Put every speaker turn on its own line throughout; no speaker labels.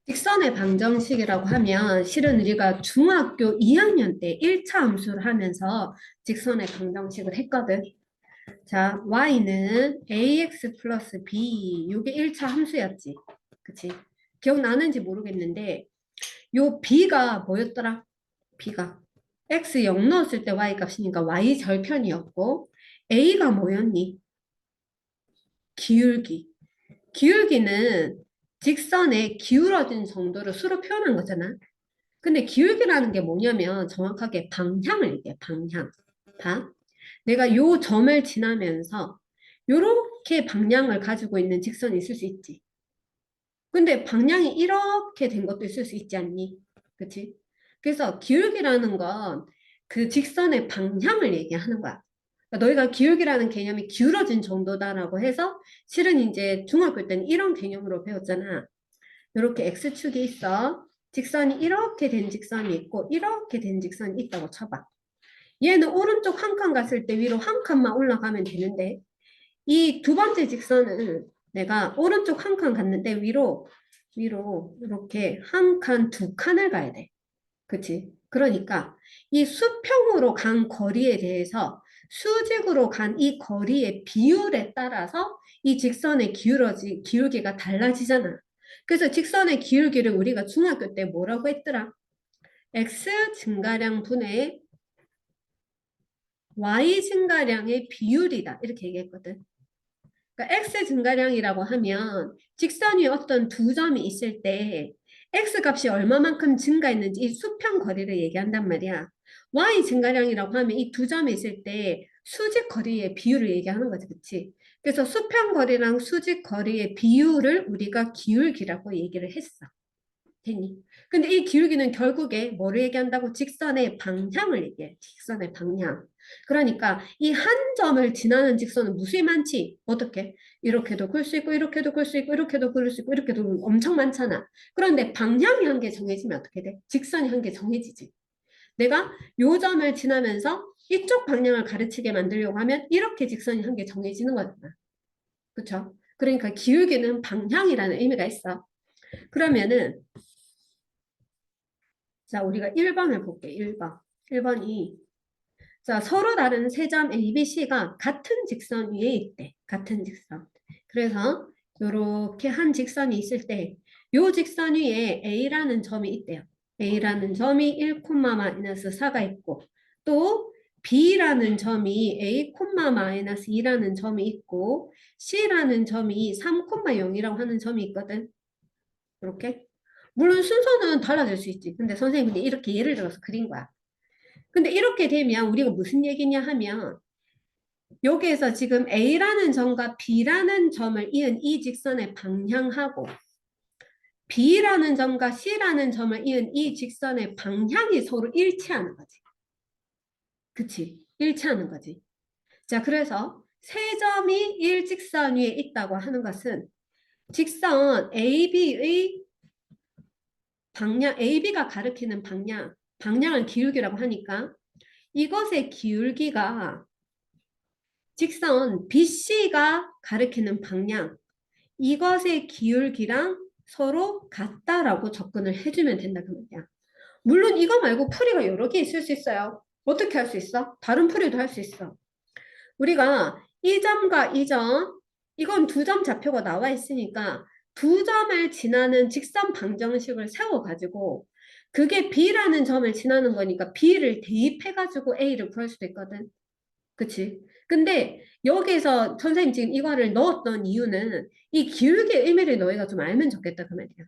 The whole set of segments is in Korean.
직선의 방정식이라고 하면 실은 우리가 중학교 2학년 때 1차 함수를 하면서 직선의 방정식을 했거든. 자, y는 ax 플러스 b 이게 1차 함수였지. 그치? 기억나는지 모르겠는데 요 b가 뭐였더라? b가 x 0 넣었을 때 y 값이니까 y 절편이었고 a가 뭐였니? 기울기. 기울기는 직선의 기울어진 정도를 수로 표현한 거잖아. 근데 기울기라는 게 뭐냐면 정확하게 방향을 얘기해, 방향. 봐. 내가 요 점을 지나면서 요렇게 방향을 가지고 있는 직선이 있을 수 있지. 근데 방향이 이렇게 된 것도 있을 수 있지 않니? 그치? 그래서 기울기라는 건 그 직선의 방향을 얘기하는 거야. 그러니까 너희가 기울기라는 개념이 기울어진 정도다라고 해서 실은 이제 중학교 때는 이런 개념으로 배웠잖아. 이렇게 X축이 있어. 직선이 이렇게 된 직선이 있고 이렇게 된 직선이 있다고 쳐봐. 얘는 오른쪽 한 칸 갔을 때 위로 한 칸만 올라가면 되는데 이 두 번째 직선은 내가 오른쪽 한 칸 갔는데 위로 이렇게 한 칸, 두 칸을 가야 돼. 그치? 그러니까 이 수평으로 간 거리에 대해서 수직으로 간 이 거리의 비율에 따라서 이 직선의 기울기가 달라지잖아. 그래서 직선의 기울기를 우리가 중학교 때 뭐라고 했더라? x 증가량 분의 y 증가량의 비율이다. 이렇게 얘기했거든. 그러니까 x 증가량이라고 하면 직선 위에 어떤 두 점이 있을 때 x 값이 얼마만큼 증가했는지 이 수평 거리를 얘기한단 말이야. y 증가량이라고 하면 이 두 점이 있을 때 수직 거리의 비율을 얘기하는 거지, 그치? 그래서 수평 거리랑 수직 거리의 비율을 우리가 기울기라고 얘기를 했어. 됐니? 근데 이 기울기는 결국에 뭐를 얘기한다고? 직선의 방향을 얘기해. 직선의 방향. 그러니까 이 한 점을 지나는 직선은 무수히 많지. 어떻게? 이렇게도 굴 수 있고 이렇게도 굴 수 있고 이렇게도 굴 수 있고 이렇게도 엄청 많잖아. 그런데 방향이 한 개 정해지면 어떻게 돼? 직선이 한 개 정해지지. 내가 요 점을 지나면서 이쪽 방향을 가르치게 만들려고 하면 이렇게 직선이 한 개 정해지는 거잖아. 그쵸? 그러니까 기울기는 방향이라는 의미가 있어. 그러면은 자, 우리가 1번을 볼게, 1번. 1번이, 자, 서로 다른 세 점 A, B, C가 같은 직선 위에 있대. 같은 직선. 그래서, 요렇게 한 직선이 있을 때, 요 직선 위에 A라는 점이 있대요. A라는 점이 1,-4가 있고, 또 B라는 점이 A,-2라는 점이 있고, C라는 점이 3,0이라고 하는 점이 있거든. 이렇게. 물론 순서는 달라질 수 있지. 근데 선생님, 근데 이렇게 예를 들어서 그린 거야. 근데 이렇게 되면 우리가 무슨 얘기냐 하면 여기에서 지금 A라는 점과 B라는 점을 이은 이 직선의 방향하고 B라는 점과 C라는 점을 이은 이 직선의 방향이 서로 일치하는 거지. 그치? 일치하는 거지. 자, 그래서 세 점이 일직선 위에 있다고 하는 것은 직선 AB의 방향, AB가 가리키는 방향을 기울기라고 하니까 이것의 기울기가 직선 BC가 가리키는 방향, 이것의 기울기랑 서로 같다라고 접근을 해주면 된다 그 말이야. 물론 이거 말고 풀이가 여러 개 있을 수 있어요. 어떻게 할 수 있어? 다른 풀이도 할 수 있어. 우리가 이 점과 이 점, 이건 두 점 좌표가 나와 있으니까 두 점을 지나는 직선 방정식을 세워가지고 그게 B라는 점을 지나는 거니까 B를 대입해가지고 A를 구할 수도 있거든. 그치? 근데 여기서 선생님 지금 이거를 넣었던 이유는 이 기울기의 의미를 너희가 좀 알면 좋겠다 그 말이야.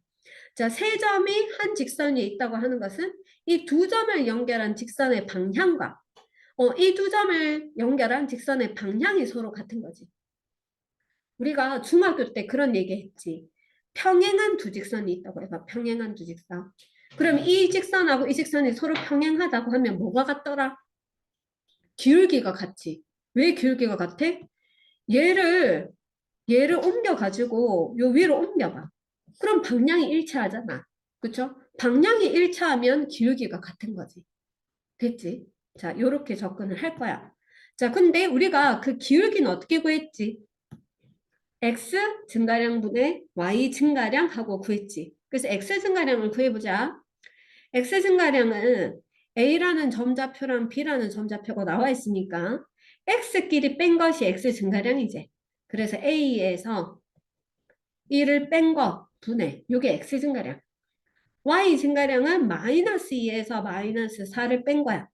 자, 세 점이 한 직선 위에 있다고 하는 것은 이 두 점을 연결한 직선의 방향과 이 두 점을 연결한 직선의 방향이 서로 같은 거지. 우리가 중학교 때 그런 얘기 했지. 평행한 두 직선이 있다고 해봐. 평행한 두 직선. 그럼 이 직선하고 이 직선이 서로 평행하다고 하면 뭐가 같더라? 기울기가 같지. 왜 기울기가 같아? 얘를 얘를 옮겨가지고 요 위로 옮겨봐. 그럼 방향이 일치하잖아. 그쵸? 방향이 일치하면 기울기가 같은 거지. 됐지? 자, 요렇게 접근을 할 거야. 자, 근데 우리가 그 기울기는 어떻게 구했지? x 증가량분의 y 증가량 하고 구했지. 그래서 x 증가량을 구해보자. x 증가량은 a라는 점좌표랑 b라는 점좌표가 나와 있으니까 x끼리 뺀 것이 x 증가량이지. 그래서 a에서 1을 뺀 거 분해. 이게 x 증가량. y 증가량은 마이너스 2에서 마이너스 4를 뺀 거야.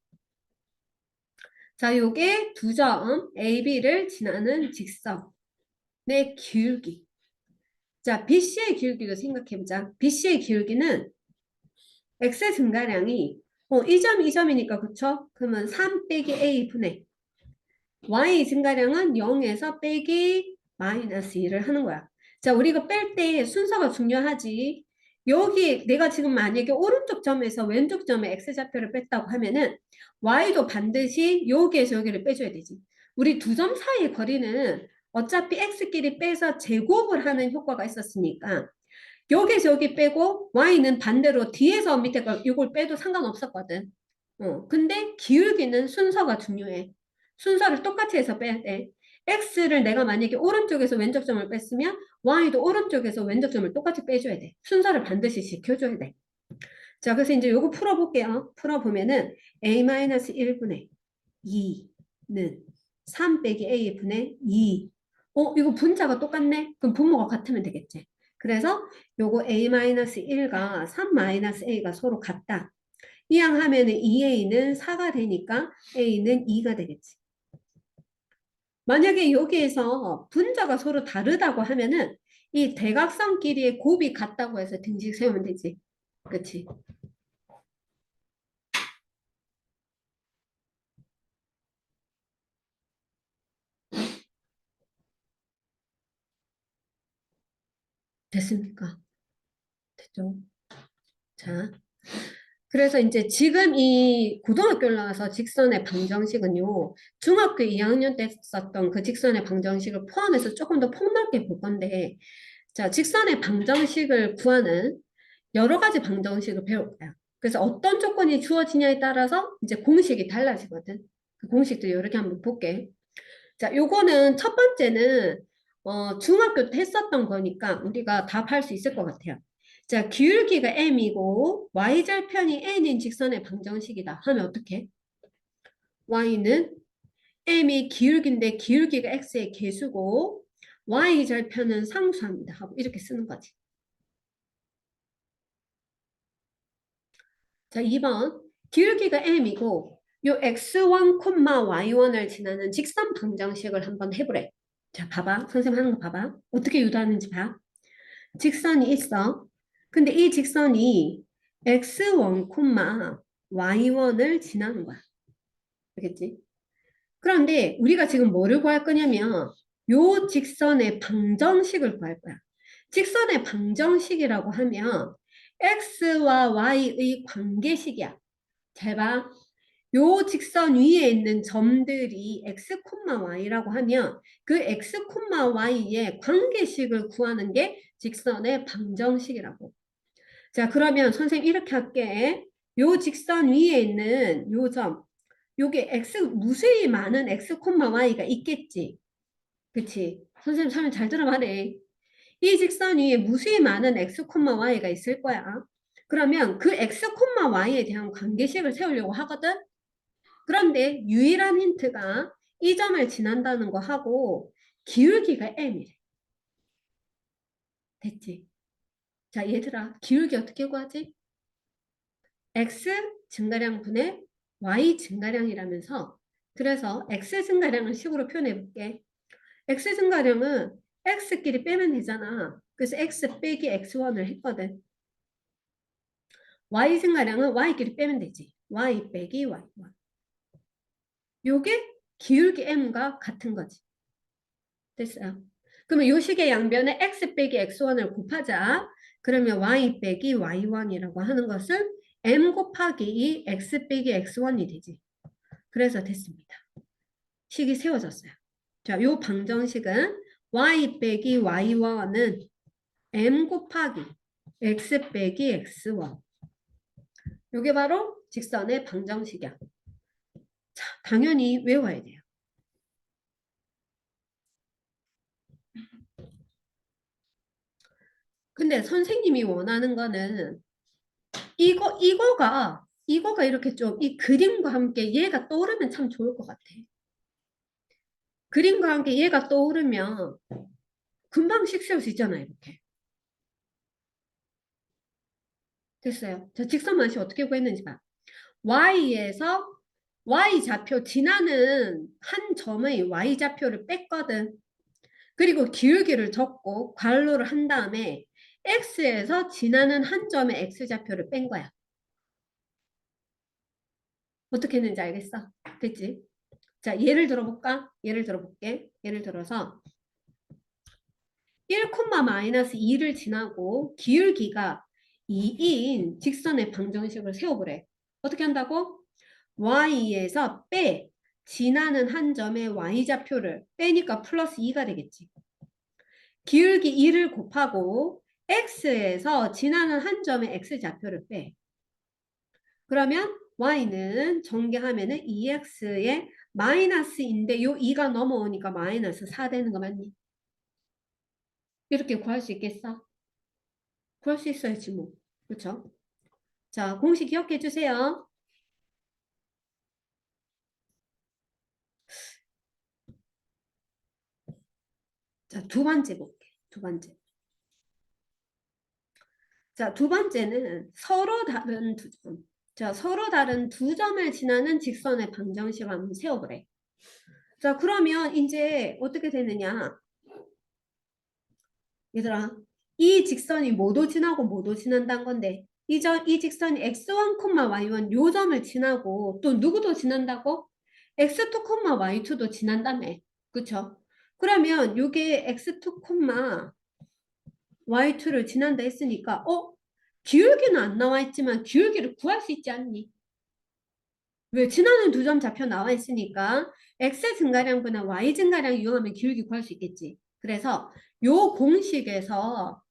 자, 요게 두 점 AB를 지나는 직선의 기울기. 자, BC의 기울기도 생각해보자. BC의 기울기는 X 증가량이 이 점, 이 점이니까 그쵸? 그러면 3 빼기 A 분의 Y 증가량은 0에서 빼기 마이너스 2를 하는 거야. 자, 우리가 뺄 때 순서가 중요하지. 여기 내가 지금 만약에 오른쪽 점에서 왼쪽 점에 X좌표를 뺐다고 하면은 Y도 반드시 여기에서 여기를 빼줘야 되지. 우리 두 점 사이의 거리는 어차피 X끼리 빼서 제곱을 하는 효과가 있었으니까 여기에서 여기 빼고 Y는 반대로 뒤에서 밑에 걸 이걸 빼도 상관없었거든. 근데 기울기는 순서가 중요해. 순서를 똑같이 해서 빼야 돼. X를 내가 만약에 오른쪽에서 왼쪽 점을 뺐으면 Y도 오른쪽에서 왼쪽 점을 똑같이 빼줘야 돼. 순서를 반드시 지켜줘야 돼. 자, 그래서 이제 요거 풀어볼게요. 풀어보면은 A-1분의 2는 3 빼기 A분의 2. 이거 분자가 똑같네? 그럼 분모가 같으면 되겠지. 그래서 요거 A-1과 3-A가 서로 같다. 이항하면은 2A는 4가 되니까 A는 2가 되겠지. 만약에 여기에서 분자가 서로 다르다고 하면은 이 대각선끼리의 곱이 같다고 해서 등식 세우면 되지. 그치? 됐습니까? 됐죠? 자. 그래서 이제 지금 이 고등학교 올라가서 직선의 방정식은요, 중학교 2학년 때 썼던 그 직선의 방정식을 포함해서 조금 더 폭넓게 볼 건데, 자, 직선의 방정식을 구하는 여러 가지 방정식을 배울 거야. 그래서 어떤 조건이 주어지냐에 따라서 이제 공식이 달라지거든. 그 공식들 여러 개 한번 볼게. 자, 요거는 첫 번째는 중학교 때 했었던 거니까 우리가 답할 수 있을 것 같아요. 자, 기울기가 m이고 y절편이 n인 직선의 방정식이다 하면 어떻게? y는 m이 기울기인데 기울기가 x의 개수고 y절편은 상수합니다 하고 이렇게 쓰는 거지. 자, 2번 기울기가 m이고 요 x1, y1을 지나는 직선 방정식을 한번 해보래. 자, 봐봐. 선생님 하는 거 봐봐. 어떻게 유도하는지 봐. 직선이 있어. 근데 이 직선이 x1, y1을 지나는 거야. 알겠지? 그런데 우리가 지금 뭐를 구할 거냐면 요 직선의 방정식을 구할 거야. 직선의 방정식이라고 하면 x와 y의 관계식이야. 잘 봐. 요 직선 위에 있는 점들이 x, y라고 하면 그 x, y의 관계식을 구하는 게 직선의 방정식이라고. 자, 그러면 선생님 이렇게 할게. 요 직선 위에 있는 요 점, 요게 x 무수히 많은 x, y가 있겠지. 그치? 선생님 설명 잘 들어봐래. 이 직선 위에 무수히 많은 x, y가 있을 거야. 그러면 그 x, y에 대한 관계식을 세우려고 하거든. 그런데 유일한 힌트가 이 점을 지난다는 거 하고 기울기가 m이래. 됐지? 자, 얘들아, 기울기 어떻게 구하지? x 증가량 분의 y 증가량이라면서 그래서 x 증가량을 식으로 표현해 볼게. x 증가량은 x끼리 빼면 되잖아. 그래서 x 빼기 x1을 했거든. y 증가량은 y끼리 빼면 되지. y 빼기 y1. 요게 기울기 m과 같은 거지. 됐어요. 그러면 요 식의 양변에 x 빼기 x1을 곱하자. 그러면 y 빼기 y1이라고 하는 것은 m 곱하기 2 x 빼기 x1이 되지. 그래서 됐습니다. 식이 세워졌어요. 자, 요 방정식은 y 빼기 y1은 m 곱하기 x 빼기 x1. 요게 바로 직선의 방정식이야. 자, 당연히 외워야 돼요. 근데 선생님이 원하는 거는 이거가 이렇게 좀 이 그림과 함께 얘가 떠오르면 참 좋을 것 같아. 그림과 함께 얘가 떠오르면 금방 식 세울 수 있잖아, 이렇게. 됐어요. 자, 직선만식 어떻게 구했는지 봐. y에서 y좌표 지나는 한 점의 y좌표를 뺐거든. 그리고 기울기를 적고 괄호를 한 다음에 x에서 지나는 한 점의 x좌표를 뺀 거야. 어떻게 했는지 알겠어? 됐지? 자, 예를 들어볼까? 예를 들어볼게. 예를 들어서 1, 마이너스 2를 지나고 기울기가 2인 직선의 방정식을 세워보래. 어떻게 한다고? y에서 빼 지나는 한 점의 y좌표를 빼니까 플러스 2가 되겠지. 기울기 2를 곱하고 x에서 지나는 한 점의 x좌표를 빼. 그러면 y는 전개하면은 2x의 마이너스인데 요 2가 넘어오니까 마이너스 4 되는 거 맞니? 이렇게 구할 수 있겠어? 구할 수 있어야지 뭐. 그렇죠? 자, 공식 기억해 주세요. 자, 두 번째 볼게. 두 번째. 자, 두 번째는 서로 다른 두 점. 자, 서로 다른 두 점을 지나는 직선의 방정식을 한번 세워보래. 자, 그러면 이제 어떻게 되느냐? 얘들아, 이 직선이 뭐도 지나고 뭐도 지난다는 건데, 이 직선이 x1, y1 요 점을 지나고 또 누구도 지난다고? x2, y2도 지난다며. 그쵸? 그러면 요게 x2, y2를 지난다 했으니까, 기울기는 안 나와 있지만 기울기를 구할 수 있지 않니? 왜? 지나는 두 점 좌표 나와 있으니까 x 증가량분의 y 증가량 이용하면 기울기 구할 수 있겠지. 그래서 요 공식에서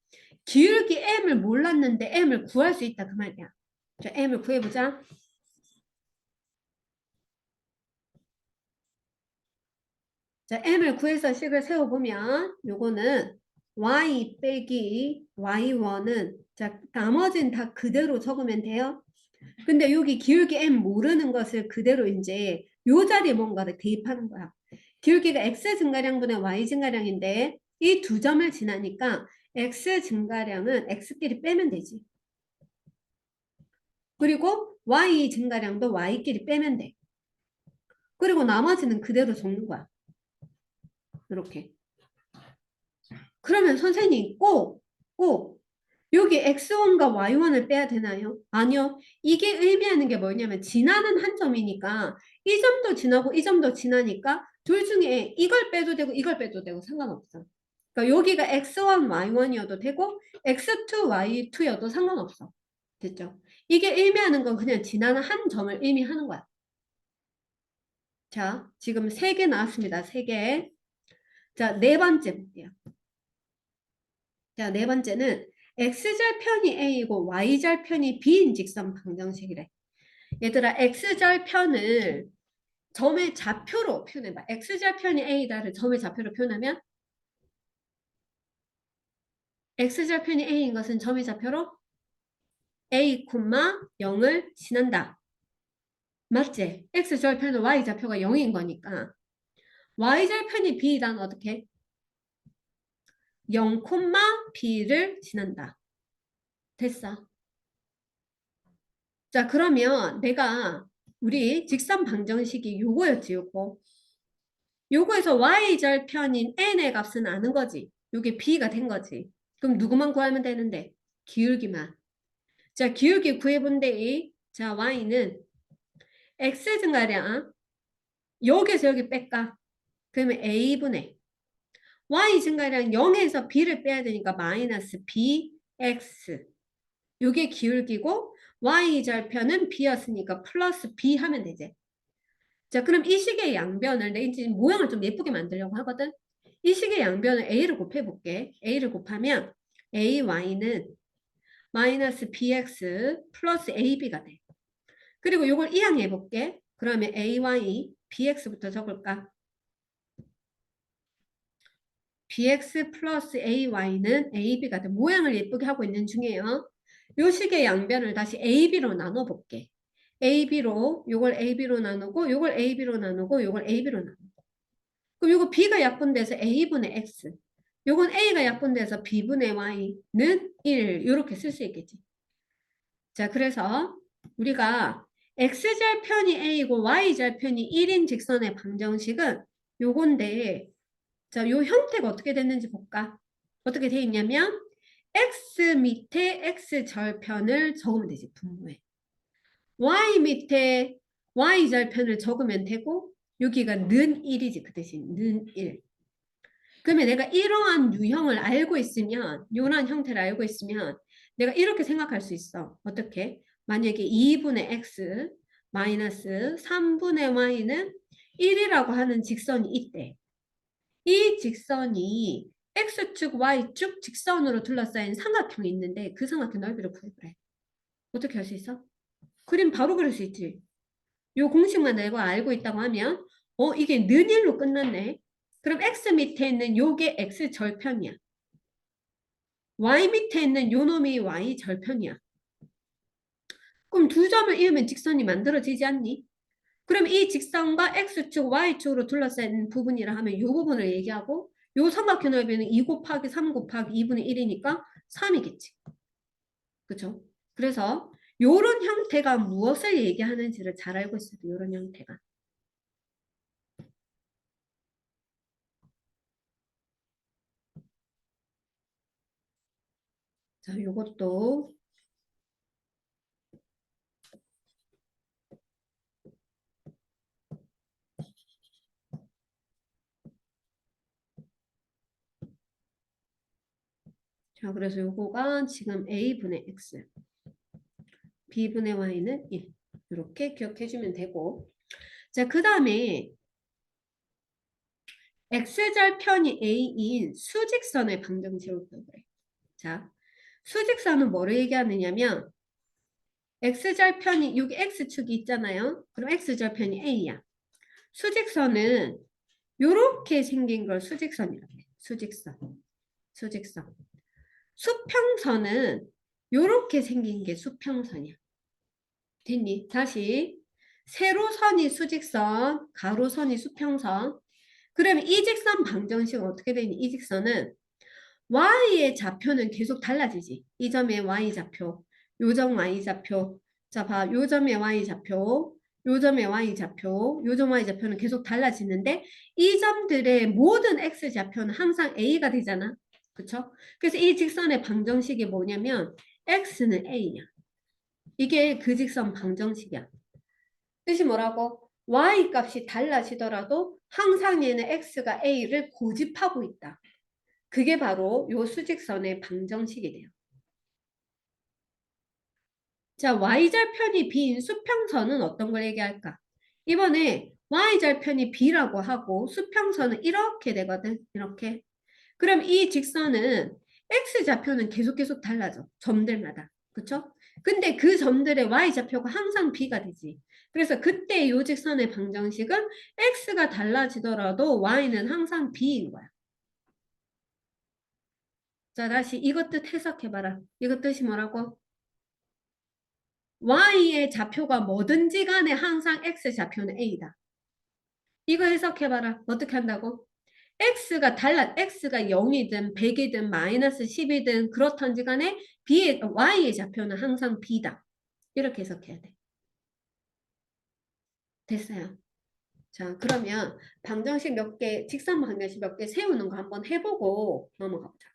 기울기 m을 몰랐는데 m을 구할 수 있다 그 말이야. 자, m을 구해보자. 자, m을 구해서 식을 세워보면 요거는 y 빼기 y1은 자, 나머지는 다 그대로 적으면 돼요. 근데 여기 기울기 m 모르는 것을 그대로 이제 요 자리에 뭔가를 대입하는 거야. 기울기가 x 증가량분의 y 증가량인데 이 두 점을 지나니까 x 증가량은 x끼리 빼면 되지. 그리고 y 증가량도 y끼리 빼면 돼. 그리고 나머지는 그대로 적는 거야. 이렇게. 그러면 선생님 꼭 여기 x1과 y1을 빼야 되나요? 아니요. 이게 의미하는 게 뭐냐면 지나는 한 점이니까 이 점도 지나고 이 점도 지나니까 둘 중에 이걸 빼도 되고 이걸 빼도 되고 상관없어. 그러니까 여기가 x1, y1이어도 되고 x2, y2여도 상관없어. 됐죠? 이게 의미하는 건 그냥 지나는 한 점을 의미하는 거야. 자, 지금 3개 나왔습니다. 3개. 자, 네 번째 볼게요. 자, 네 번째는 x절편이 a이고 y절편이 b인 직선 방정식이래. 얘들아, x절편을 점의 좌표로 표현해봐. x절편이 a다를 점의 좌표로 표현하면 x절편이 a인 것은 점의 좌표로 a, 0을 지난다. 맞지? x절편은 y좌표가 0인 거니까 y절편이 b이란 어떻게? 0, b를 지난다. 됐어. 자, 그러면 내가 우리 직선 방정식이 요거였지, 요거. 요거에서 y절편인 n의 값은 아는 거지. 요게 b가 된 거지. 그럼 누구만 구하면 되는데? 기울기만. 자, 기울기 구해본데 자, y는 x 증가량 여기서 여기 뺄까? 그러면 a분의 y 증가량 0에서 b를 빼야 되니까 마이너스 bx 요게 기울기고 y절편은 b였으니까 플러스 b 하면 되지. 자, 그럼 이 식의 양변을 내 이제 모양을 좀 예쁘게 만들려고 하거든. 이 식의 양변을 a를 곱해볼게. a를 곱하면 ay는 마이너스 bx 플러스 ab가 돼. 그리고 이걸 이항해볼게. 그러면 ay bx부터 적을까? bx 플러스 ay는 ab가 돼. 모양을 예쁘게 하고 있는 중이에요. 요 식의 양변을 다시 ab로 나눠볼게. ab로, 요걸 ab로 나누고, 요걸 ab로 나누고, 요걸 ab로 나누고. 그럼 요거 b가 약분돼서 a분의 x. 요건 a가 약분돼서 b분의 y는 1. 요렇게 쓸 수 있겠지. 자, 그래서 우리가 x절편이 a이고 y절편이 1인 직선의 방정식은 요건데, 자, 요 형태가 어떻게 됐는지 볼까? 어떻게 돼 있냐면 x 밑에 x절편을 적으면 되지, 분모에. y 밑에 y절편을 적으면 되고 여기가 는 1이지, 그 대신 는 1. 그러면 내가 이러한 유형을 알고 있으면, 이러한 형태를 알고 있으면 내가 이렇게 생각할 수 있어. 어떻게? 만약에 2분의 x 마이너스 3분의 y는 1이라고 하는 직선이 있대. 이 직선이 x축, y축 직선으로 둘러싸인 삼각형이 있는데 그 삼각형 넓이를 구해보래. 어떻게 할 수 있어? 그림 바로 그릴 수 있지. 요 공식만 내가 알고 있다고 하면 이게 는일로 끝났네. 그럼 x 밑에 있는 요게 x 절편이야. y 밑에 있는 요 놈이 y 절편이야. 그럼 두 점을 이으면 직선이 만들어지지 않니? 그럼 이 직선과 x축, y축으로 둘러싸인 부분이라 하면 요 부분을 얘기하고 요 삼각형 넓이는 2 곱하기 3 곱하기 2분의 1이니까 3이겠지. 그쵸? 그래서 요런 형태가 무엇을 얘기하는지를 잘 알고 있어야 돼. 요런 형태가. 자, 요것도 자, 그래서 요거가 지금 a분의 x, b분의 y는 1. 이렇게 기억해주면 되고. 자, 그 다음에 x절편이 a인 수직선의 방정식을 구해보래. 자, 수직선은 뭐를 얘기하느냐면 x절편이 여기 x축이 있잖아요. 그럼 x절편이 a야. 수직선은 요렇게 생긴 걸 수직선이라고 해. 수직선. 수직선. 수평선은 요렇게 생긴 게 수평선이야. 됐니? 다시 세로선이 수직선, 가로선이 수평선. 그러면 이 직선 방정식은 어떻게 되니? 이 직선은 y의 좌표는 계속 달라지지. 이 점의 y좌표, 요 점 y좌표. 자, 봐. 요 점의 y좌표, 요 점의 y좌표, 요 점 y좌표는 계속 달라지는데 이 점들의 모든 x좌표는 항상 a가 되잖아. 그쵸? 그래서 이 직선의 방정식이 뭐냐면 x는 a야. 이게 그 직선 방정식이야. 뜻이 뭐라고? y 값이 달라지더라도 항상 얘는 x가 a를 고집하고 있다. 그게 바로 요 수직선의 방정식이 돼요. 자, y절편이 b인 수평선은 어떤 걸 얘기할까? 이번에 y절편이 b라고 하고 수평선은 이렇게 되거든. 이렇게. 그럼 이 직선은 x좌표는 계속 달라져. 점들마다. 그쵸? 근데 그 점들의 y좌표가 항상 b가 되지. 그래서 그때 이 직선의 방정식은 x가 달라지더라도 y는 항상 b인 거야. 자, 다시 이것 뜻 해석해봐라. 이것 뜻이 뭐라고? y의 좌표가 뭐든지 간에 항상 x좌표는 a다. 이거 해석해봐라. 어떻게 한다고? x가 0이든 100이든 마이너스 10이든 그렇던지 간에 y의 좌표는 항상 b다. 이렇게 해석해야 돼. 됐어요. 자, 그러면 방정식 몇 개, 직선 방정식 몇 개 세우는 거 한번 해보고 넘어가 보자.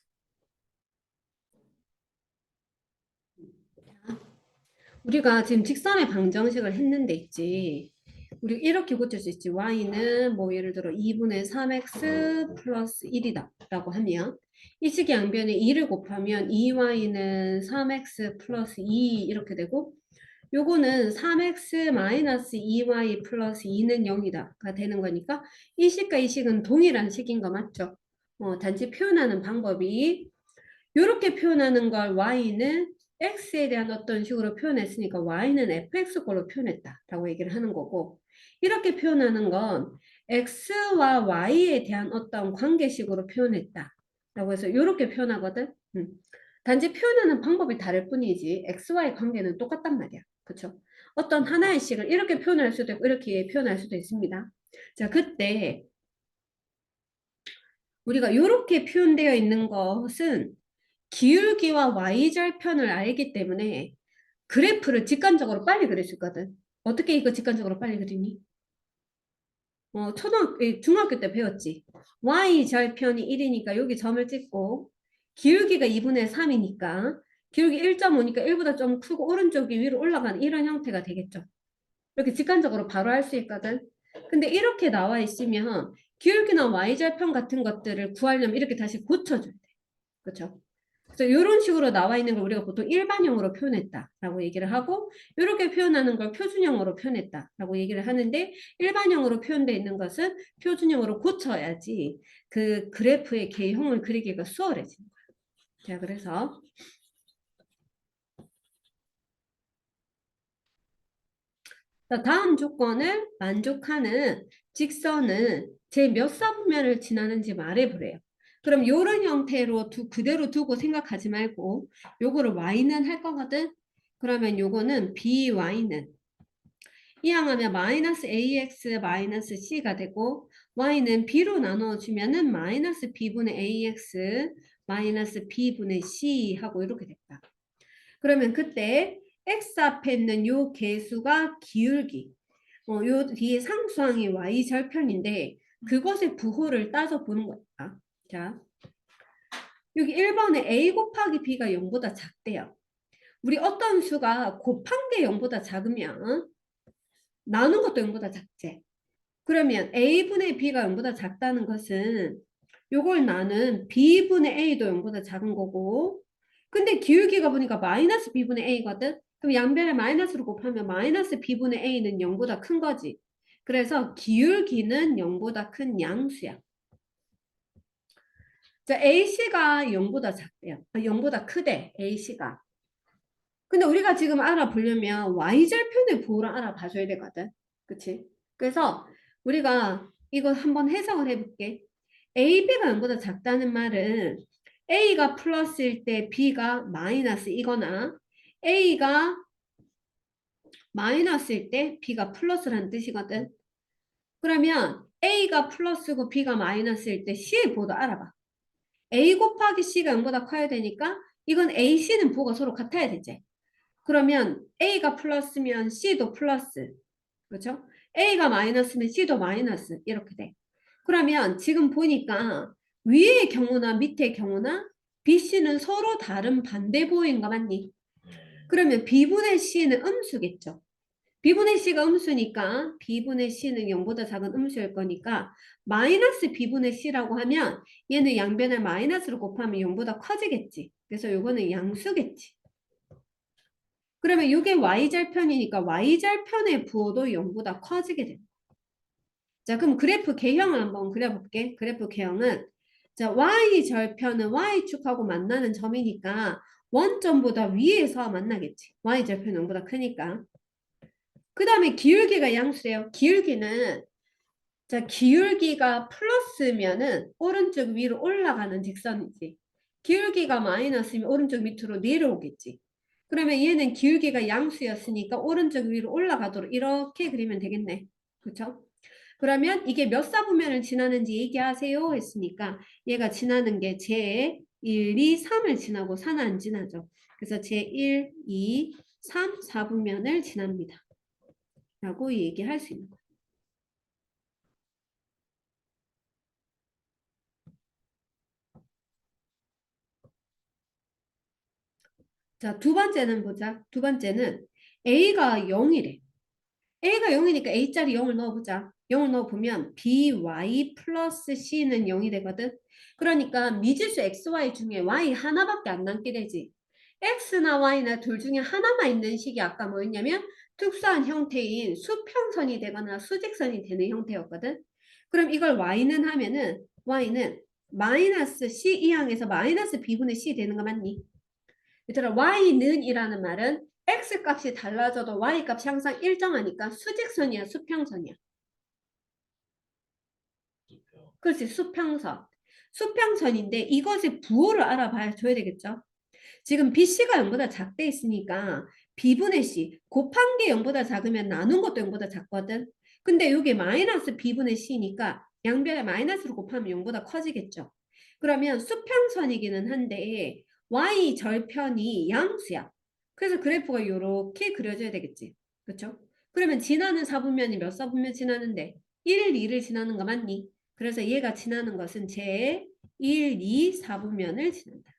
우리가 지금 직선의 방정식을 했는데 있지. 우리 이렇게 고칠 수 있지. y는 뭐 예를 들어 2분의 3x 플러스 1이다 라고 하면 이 식의 양변에 2를 곱하면 2y는 3x 플러스 2 이렇게 되고 요거는 3x 마이너스 2y 플러스 2는 0이다가 되는 거니까 이 식과 이 식은 동일한 식인 거 맞죠? 단지 표현하는 방법이 이렇게 표현하는 걸 y는 x에 대한 어떤 식으로 표현했으니까 y는 fx 걸로 표현했다라고 얘기를 하는 거고 이렇게 표현하는 건 x와 y에 대한 어떤 관계식으로 표현했다. 라고 해서 이렇게 표현하거든. 단지 표현하는 방법이 다를 뿐이지 XY 관계는 똑같단 말이야. 그쵸? 어떤 하나의 식을 이렇게 표현할 수도 있고 이렇게 표현할 수도 있습니다. 자, 그때 우리가 이렇게 표현되어 있는 것은 기울기와 Y절편을 알기 때문에 그래프를 직관적으로 빨리 그릴 수 있거든. 어떻게 이거 직관적으로 빨리 그리니? 중학교 때 배웠지. Y절편이 1이니까 여기 점을 찍고 기울기가 2분의 3이니까 기울기 1.5니까 1보다 좀 크고 오른쪽이 위로 올라가는 이런 형태가 되겠죠. 이렇게 직관적으로 바로 할 수 있거든. 근데 이렇게 나와 있으면 기울기나 Y절편 같은 것들을 구하려면 이렇게 다시 고쳐줘야 돼. 그렇죠? 그래서 이런 식으로 나와 있는 걸 우리가 보통 일반형으로 표현했다라고 얘기를 하고 이렇게 표현하는 걸 표준형으로 표현했다라고 얘기를 하는데 일반형으로 표현되어 있는 것은 표준형으로 고쳐야지 그 그래프의 개형을 그리기가 수월해지는 거야. 자, 그래서 다음 조건을 만족하는 직선은 제 몇 사분면을 지나는지 말해보래요. 그럼 이런 형태로 그대로 두고 생각하지 말고 요거를 y는 할 거거든. 그러면 요거는 by는 이항하면 마이너스 ax 마이너스 c가 되고 y는 b로 나눠주면은 마이너스 b분의 ax 마이너스 b분의 c 하고 이렇게 됐다. 그러면 그때 x 앞에 있는 요 개수가 기울기, 요 뒤에 상수항이 y절편인데 그것의 부호를 따져 보는 거야. 자, 여기 1번에 a 곱하기 b가 0보다 작대요. 우리 어떤 수가 곱한 게 0보다 작으면 나눈 것도 0보다 작지. 그러면 a분의 b가 0보다 작다는 것은 요걸 나는 b분의 a도 0보다 작은 거고 근데 기울기가 보니까 마이너스 b분의 a거든. 그럼 양변을 마이너스로 곱하면 마이너스 b분의 a는 0보다 큰 거지. 그래서 기울기는 0보다 큰 양수야. 자, ac가 0보다 작대요. 0보다 크대, ac가. 근데 우리가 지금 알아보려면 y절편의 부호를 알아봐줘야 되거든. 그치? 그래서 우리가 이거 한번 해석을 해볼게. AB가 0보다 작다는 말은 A가 플러스일 때 B가 마이너스이거나 A가 마이너스일 때 B가 플러스라는 뜻이거든. 그러면 A가 플러스고 B가 마이너스일 때 C의 부호도 알아봐. A 곱하기 C가 0보다 커야 되니까 이건 A, C는 부호가 서로 같아야 되지. 그러면 A가 플러스면 C도 플러스. 그렇죠? A가 마이너스면 C도 마이너스. 이렇게 돼. 그러면 지금 보니까 위의 경우나 밑의 경우나 BC는 서로 다른 반대부호인 거 맞니? 그러면 B분의 C는 음수겠죠. B분의 C가 음수니까 B분의 C는 0보다 작은 음수일 거니까 마이너스 B분의 C라고 하면 얘는 양변을 마이너스로 곱하면 0보다 커지겠지. 그래서 요거는 양수겠지. 그러면 이게 y절편이니까 y절편의 부호도 0보다 커지게 됩니다. 자, 그럼 그래프 개형을 한번 그려볼게. 그래프 개형은 자, y절편은 y축하고 만나는 점이니까 원점보다 위에서 만나겠지. y절편은 0보다 크니까. 그 다음에 기울기가 양수래요. 기울기는 자, 기울기가 플러스면은 오른쪽 위로 올라가는 직선이지. 기울기가 마이너스면 오른쪽 밑으로 내려오겠지. 그러면 얘는 기울기가 양수였으니까 오른쪽 위로 올라가도록 이렇게 그리면 되겠네. 그렇죠? 그러면 이게 몇 사분면을 지나는지 얘기하세요 했으니까 얘가 지나는 게 제 1, 2, 3을 지나고 4는 안 지나죠. 그래서 제 1, 2, 3, 4분면을 지납니다. 라고 얘기할 수 있는 거예요. 자, 두 번째는 보자. 두 번째는 A가 0이래. A가 0이니까 A자리 0을 넣어보자. 0을 넣어보면 BY 플러스 C는 0이 되거든. 그러니까 미지수 XY 중에 Y 하나밖에 안 남게 되지. X나 Y나 둘 중에 하나만 있는 식이 아까 뭐였냐면 특수한 형태인 수평선이 되거나 수직선이 되는 형태였거든. 그럼 이걸 Y는 하면은 Y는 마이너스 C 이항에서 마이너스 B분의 C 되는 거 맞니? 얘들아, y는 이라는 말은 x 값이 달라져도 y 값이 항상 일정하니까 수직선이야, 수평선이야. 그렇지, 수평선. 수평선인데 이것의 부호를 알아봐야 줘야 되겠죠. 지금 BC가 0보다 작대 있으니까 B분의 C 곱한 게 0보다 작으면 나눈 것도 0보다 작거든. 근데 이게 마이너스 B분의 C니까 양변에 마이너스로 곱하면 0보다 커지겠죠. 그러면 수평선이기는 한데 Y 절편이 양수야. 그래서 그래프가 이렇게 그려져야 되겠지. 그렇죠? 그러면 지나는 사분면이 몇 사분면 지나는데 1, 2를 지나는 거 맞니? 그래서 얘가 지나는 것은 제 1, 2, 4분면을 지난다.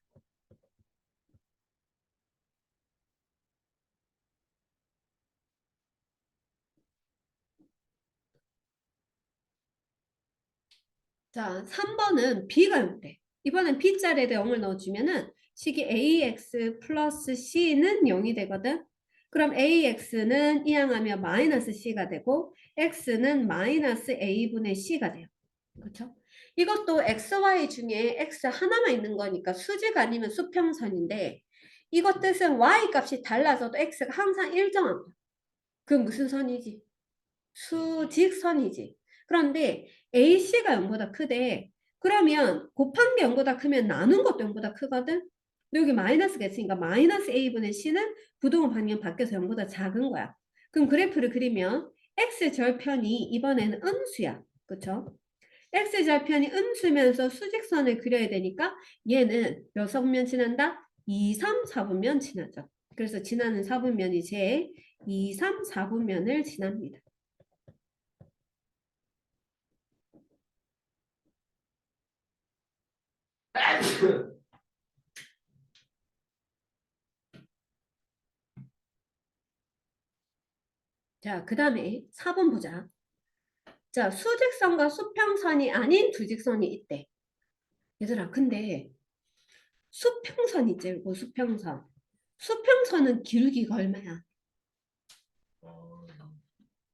자, 3번은 B가 0대. 이번엔 B자리에다 0을 넣어주면은 식이 AX 플러스 C는 0이 되거든. 그럼 AX는 이항하면 마이너스 C가 되고 X는 마이너스 A분의 C가 돼요. 그렇죠? 이것도 XY 중에 X 하나만 있는 거니까 수직 아니면 수평선인데 이것 뜻은 Y 값이 달라져도 X가 항상 일정합니다. 그 무슨 선이지? 수직선이지. 그런데 AC가 0보다 크대. 그러면 곱한 게 0보다 크면 나눈 것도 0보다 크거든? 근데 여기 마이너스가 있으니까 마이너스 A분의 C는 부동호 방향 바뀌어서 0보다 작은 거야. 그럼 그래프를 그리면 X절편이 이번에는 음수야. 그쵸? X절편이 음수면서 수직선을 그려야 되니까 얘는 몇 사분면 지난다? 2, 3, 4분면 지나죠. 그래서 지나는 사분면이 제 2, 3, 4분면을 지납니다. 자, 그 다음에 4번 보자. 자, 수직선과 수평선이 아닌 두직선이 있대. 얘들아, 근데 수평선 있지, 이거 수평선. 수평선은 기울기가 얼마야?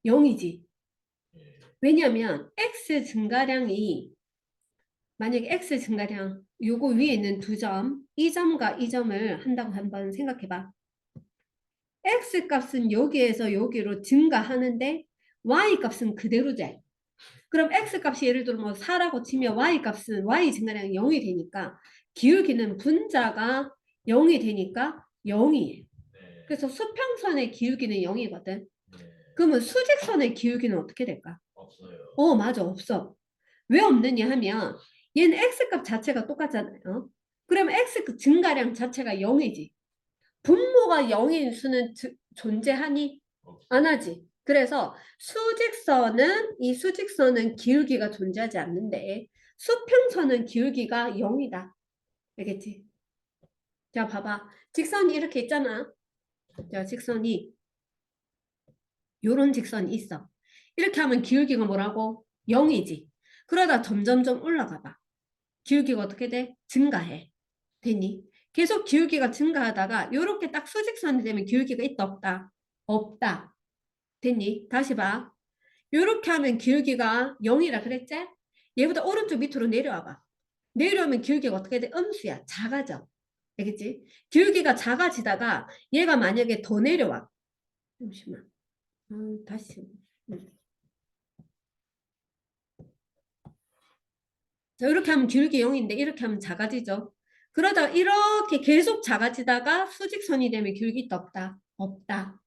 0이지. 왜냐면 x 증가량이 만약에 x 증가량 요거 위에 있는 두 점, 이 점과 이 점을 한다고 한번 생각해봐. x 값은 여기에서 여기로 증가하는데 y 값은 그대로 돼. 그럼 x값이 예를 들어 뭐 4라고 치면 y값은 y 증가량이 0이 되니까 기울기는 분자가 0이 되니까 0이에요. 그래서 수평선의 기울기는 0이거든. 그러면 수직선의 기울기는 어떻게 될까? 없어요. 맞아, 없어. 왜 없느냐 하면 얘는 x값 자체가 똑같잖아요. 그러면 x 증가량 자체가 0이지. 분모가 0인 수는 존재하니? 안 하지. 그래서 수직선은 이 수직선은 기울기가 존재하지 않는데 수평선은 기울기가 0이다. 알겠지? 자, 봐봐. 직선이 이렇게 있잖아. 자, 직선이 요런 직선이 있어. 이렇게 하면 기울기가 뭐라고? 0이지. 그러다 점점점 올라가 봐. 기울기가 어떻게 돼? 증가해. 되니? 계속 기울기가 증가하다가 요렇게 딱 수직선이 되면 기울기가 있다 없다? 없다. 됐니? 다시 봐. 이렇게 하면 기울기가 0이라 그랬지? 얘보다 오른쪽 밑으로 내려와봐. 내려오면 기울기가 어떻게 돼? 음수야. 작아져. 알겠지? 기울기가 작아지다가 얘가 만약에 더 내려와. 잠시만. 다시. 자, 이렇게 하면 기울기 0인데 이렇게 하면 작아지죠. 그러다가 이렇게 계속 작아지다가 수직선이 되면 기울기 있다 없다? 없다.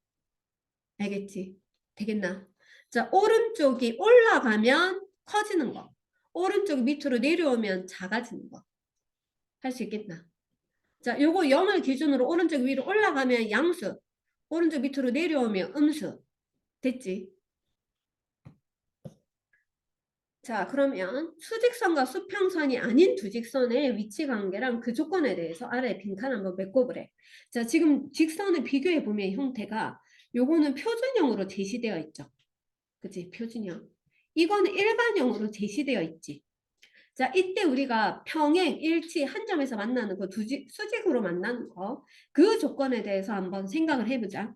알겠지? 되겠나? 자, 오른쪽이 올라가면 커지는 거. 오른쪽 밑으로 내려오면 작아지는 거. 할 수 있겠나? 자, 요거 0을 기준으로 오른쪽 위로 올라가면 양수. 오른쪽 밑으로 내려오면 음수. 됐지? 자, 그러면 수직선과 수평선이 아닌 두직선의 위치 관계랑 그 조건에 대해서 아래에 빈칸 한번 메꿔보래. 자, 지금 직선을 비교해 보면 형태가 요거는 표준형으로 제시되어 있죠. 그치? 표준형. 이거는 일반형으로 제시되어 있지. 자, 이때 우리가 평행, 일치, 한 점에서 만나는 거, 수직으로 만나는 거, 그 조건에 대해서 한번 생각을 해보자.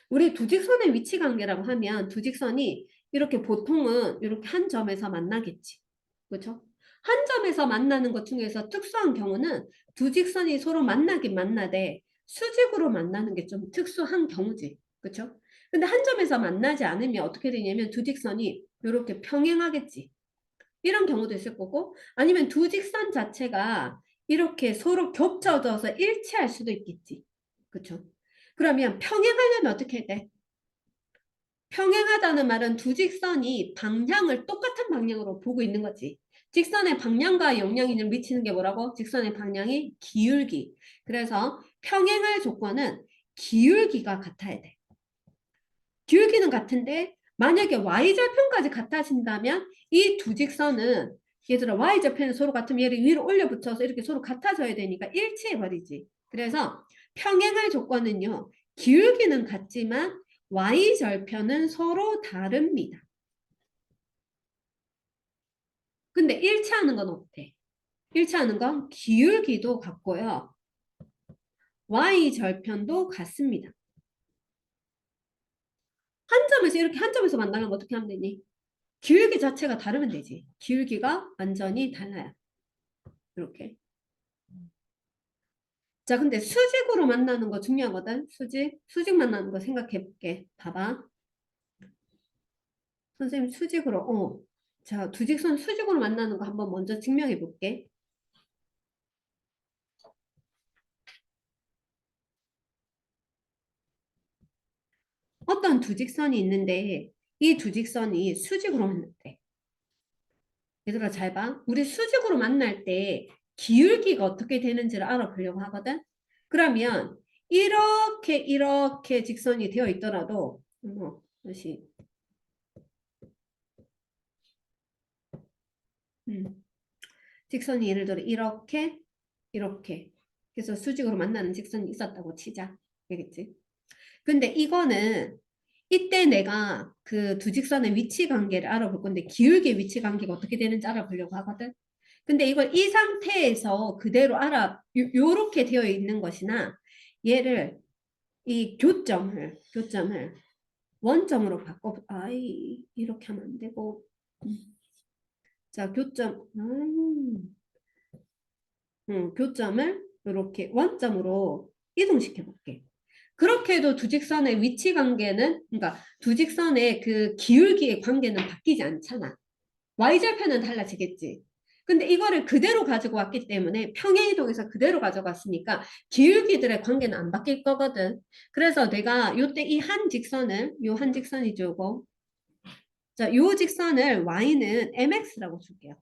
우리 두직선의 위치 관계라고 하면 두직선이 이렇게 보통은 이렇게 한 점에서 만나겠지. 그렇죠? 한 점에서 만나는 것 중에서 특수한 경우는 두직선이 서로 만나긴 만나되 수직으로 만나는 게 좀 특수한 경우지. 그렇죠? 근데 한 점에서 만나지 않으면 어떻게 되냐면 두직선이 이렇게 평행하겠지. 이런 경우도 있을 거고 아니면 두 직선 자체가 이렇게 서로 겹쳐져서 일치할 수도 있겠지. 그쵸? 그러면 평행하려면 어떻게 해야 돼? 평행하다는 말은 두 직선이 방향을 똑같은 방향으로 보고 있는 거지. 직선의 방향과 영향을 미치는 게 뭐라고? 직선의 방향이 기울기. 그래서 평행할 조건은 기울기가 같아야 돼. 기울기는 같은데 만약에 y절편까지 같아진다면 이 두 직선은 얘들아 y절편이 서로 같으면 얘를 위로 올려 붙여서 이렇게 서로 같아져야 되니까 일치해 버리지. 그래서 평행할 조건은요. 기울기는 같지만 y절편은 서로 다릅니다. 근데 일치하는 건 어때? 일치하는 건 기울기도 같고요. y절편도 같습니다. 한 점에서 이렇게 한 점에서 만나려면 어떻게 하면 되니? 기울기 자체가 다르면 되지. 기울기가 완전히 달라요. 이렇게. 자, 근데 수직으로 만나는 거 중요하거든. 수직 만나는 거 생각해 볼게. 봐봐. 선생님 수직으로, 자, 두 직선 수직으로 만나는 거 한번 먼저 증명해 볼게. 어떤 두 직선이 있는데 이 두 직선이 수직으로 만났대. 얘들아 잘 봐. 우리 수직으로 만날 때 기울기가 어떻게 되는지를 알아보려고 하거든. 그러면 이렇게 직선이 되어 있더라도 다시 직선이 예를 들어 이렇게 그래서 수직으로 만나는 직선이 있었다고 치자. 알겠지? 근데 이거는 이때 내가 그 두 직선의 위치 관계를 알아볼 건데 기울기 위치 관계가 어떻게 되는지 알아보려고 하거든. 근데 이걸 이 상태에서 그대로 요렇게 되어 있는 것이나 얘를 이 교점을 원점으로 이렇게 하면 안 되고 자 교점을 이렇게 원점으로 이동시켜 볼게. 그렇게 해도 두 직선의 위치 관계는, 그러니까 두 직선의 그 기울기의 관계는 바뀌지 않잖아. y절편은 달라지겠지. 근데 이거를 그대로 가지고 왔기 때문에 평행이동에서 그대로 가져갔으니까 기울기들의 관계는 안 바뀔 거거든. 그래서 내가 요때 이 한 직선을, 요 한 직선이죠, 요거. 자, 요 직선을 y는 mx라고 줄게요.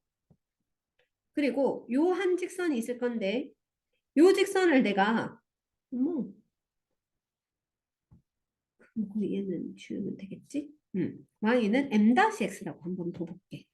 그리고 요 한 직선이 있을 건데 요 직선을 내가 얘는 지우면 되겠지? y는 m-x라고 한번 더 볼게.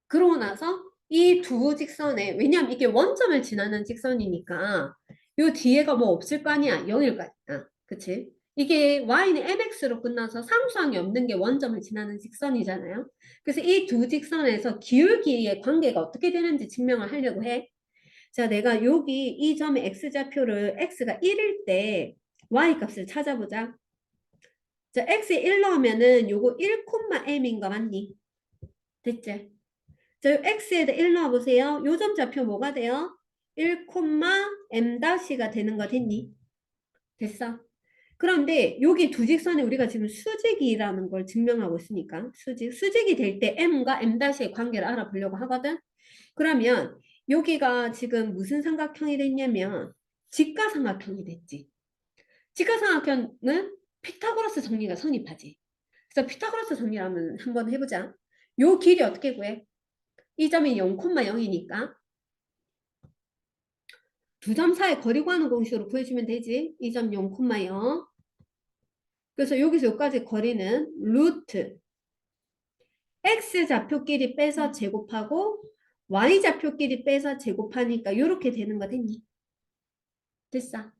그러고 나서 이 두 직선에 왜냐면 이게 원점을 지나는 직선이니까 요 뒤에가 뭐 없을 거 아니야. 0일 거 아니야. 그치? 이게 y는 mx로 끝나서 상수항이 없는 게 원점을 지나는 직선이잖아요. 그래서 이 두 직선에서 기울기의 관계가 어떻게 되는지 증명을 하려고 해. 자, 내가 여기 이 점의 x좌표를 x가 1일 때 y 값을 찾아보자. 자, x에 1 넣으면은 요거 1,m인 거 맞니? 됐지? 자, x에다 1 넣어보세요. 요 점 좌표 뭐가 돼요? 1,m-가 되는 거 됐니? 됐어. 그런데 여기 두 직선에 우리가 지금 수직이라는 걸 증명하고 있으니까 수직이 될 때 m과 m-의 관계를 알아보려고 하거든. 그러면 여기가 지금 무슨 삼각형이 됐냐면 직가삼각형이 됐지. 직가삼각형은 피타고라스 정리가 성립하지. 그래서 피타고라스 정리라면 한번 해보자. 요 길이 어떻게 구해? 이 점이 0,0이니까 두 점 사이 거리 구하는 공식으로 구해주면 되지. 이 점 0,0. 그래서 여기서 여기까지 거리는 루트 x좌표끼리 빼서 제곱하고 y좌표끼리 빼서 제곱하니까 이렇게 되는 거 됐니? 됐어.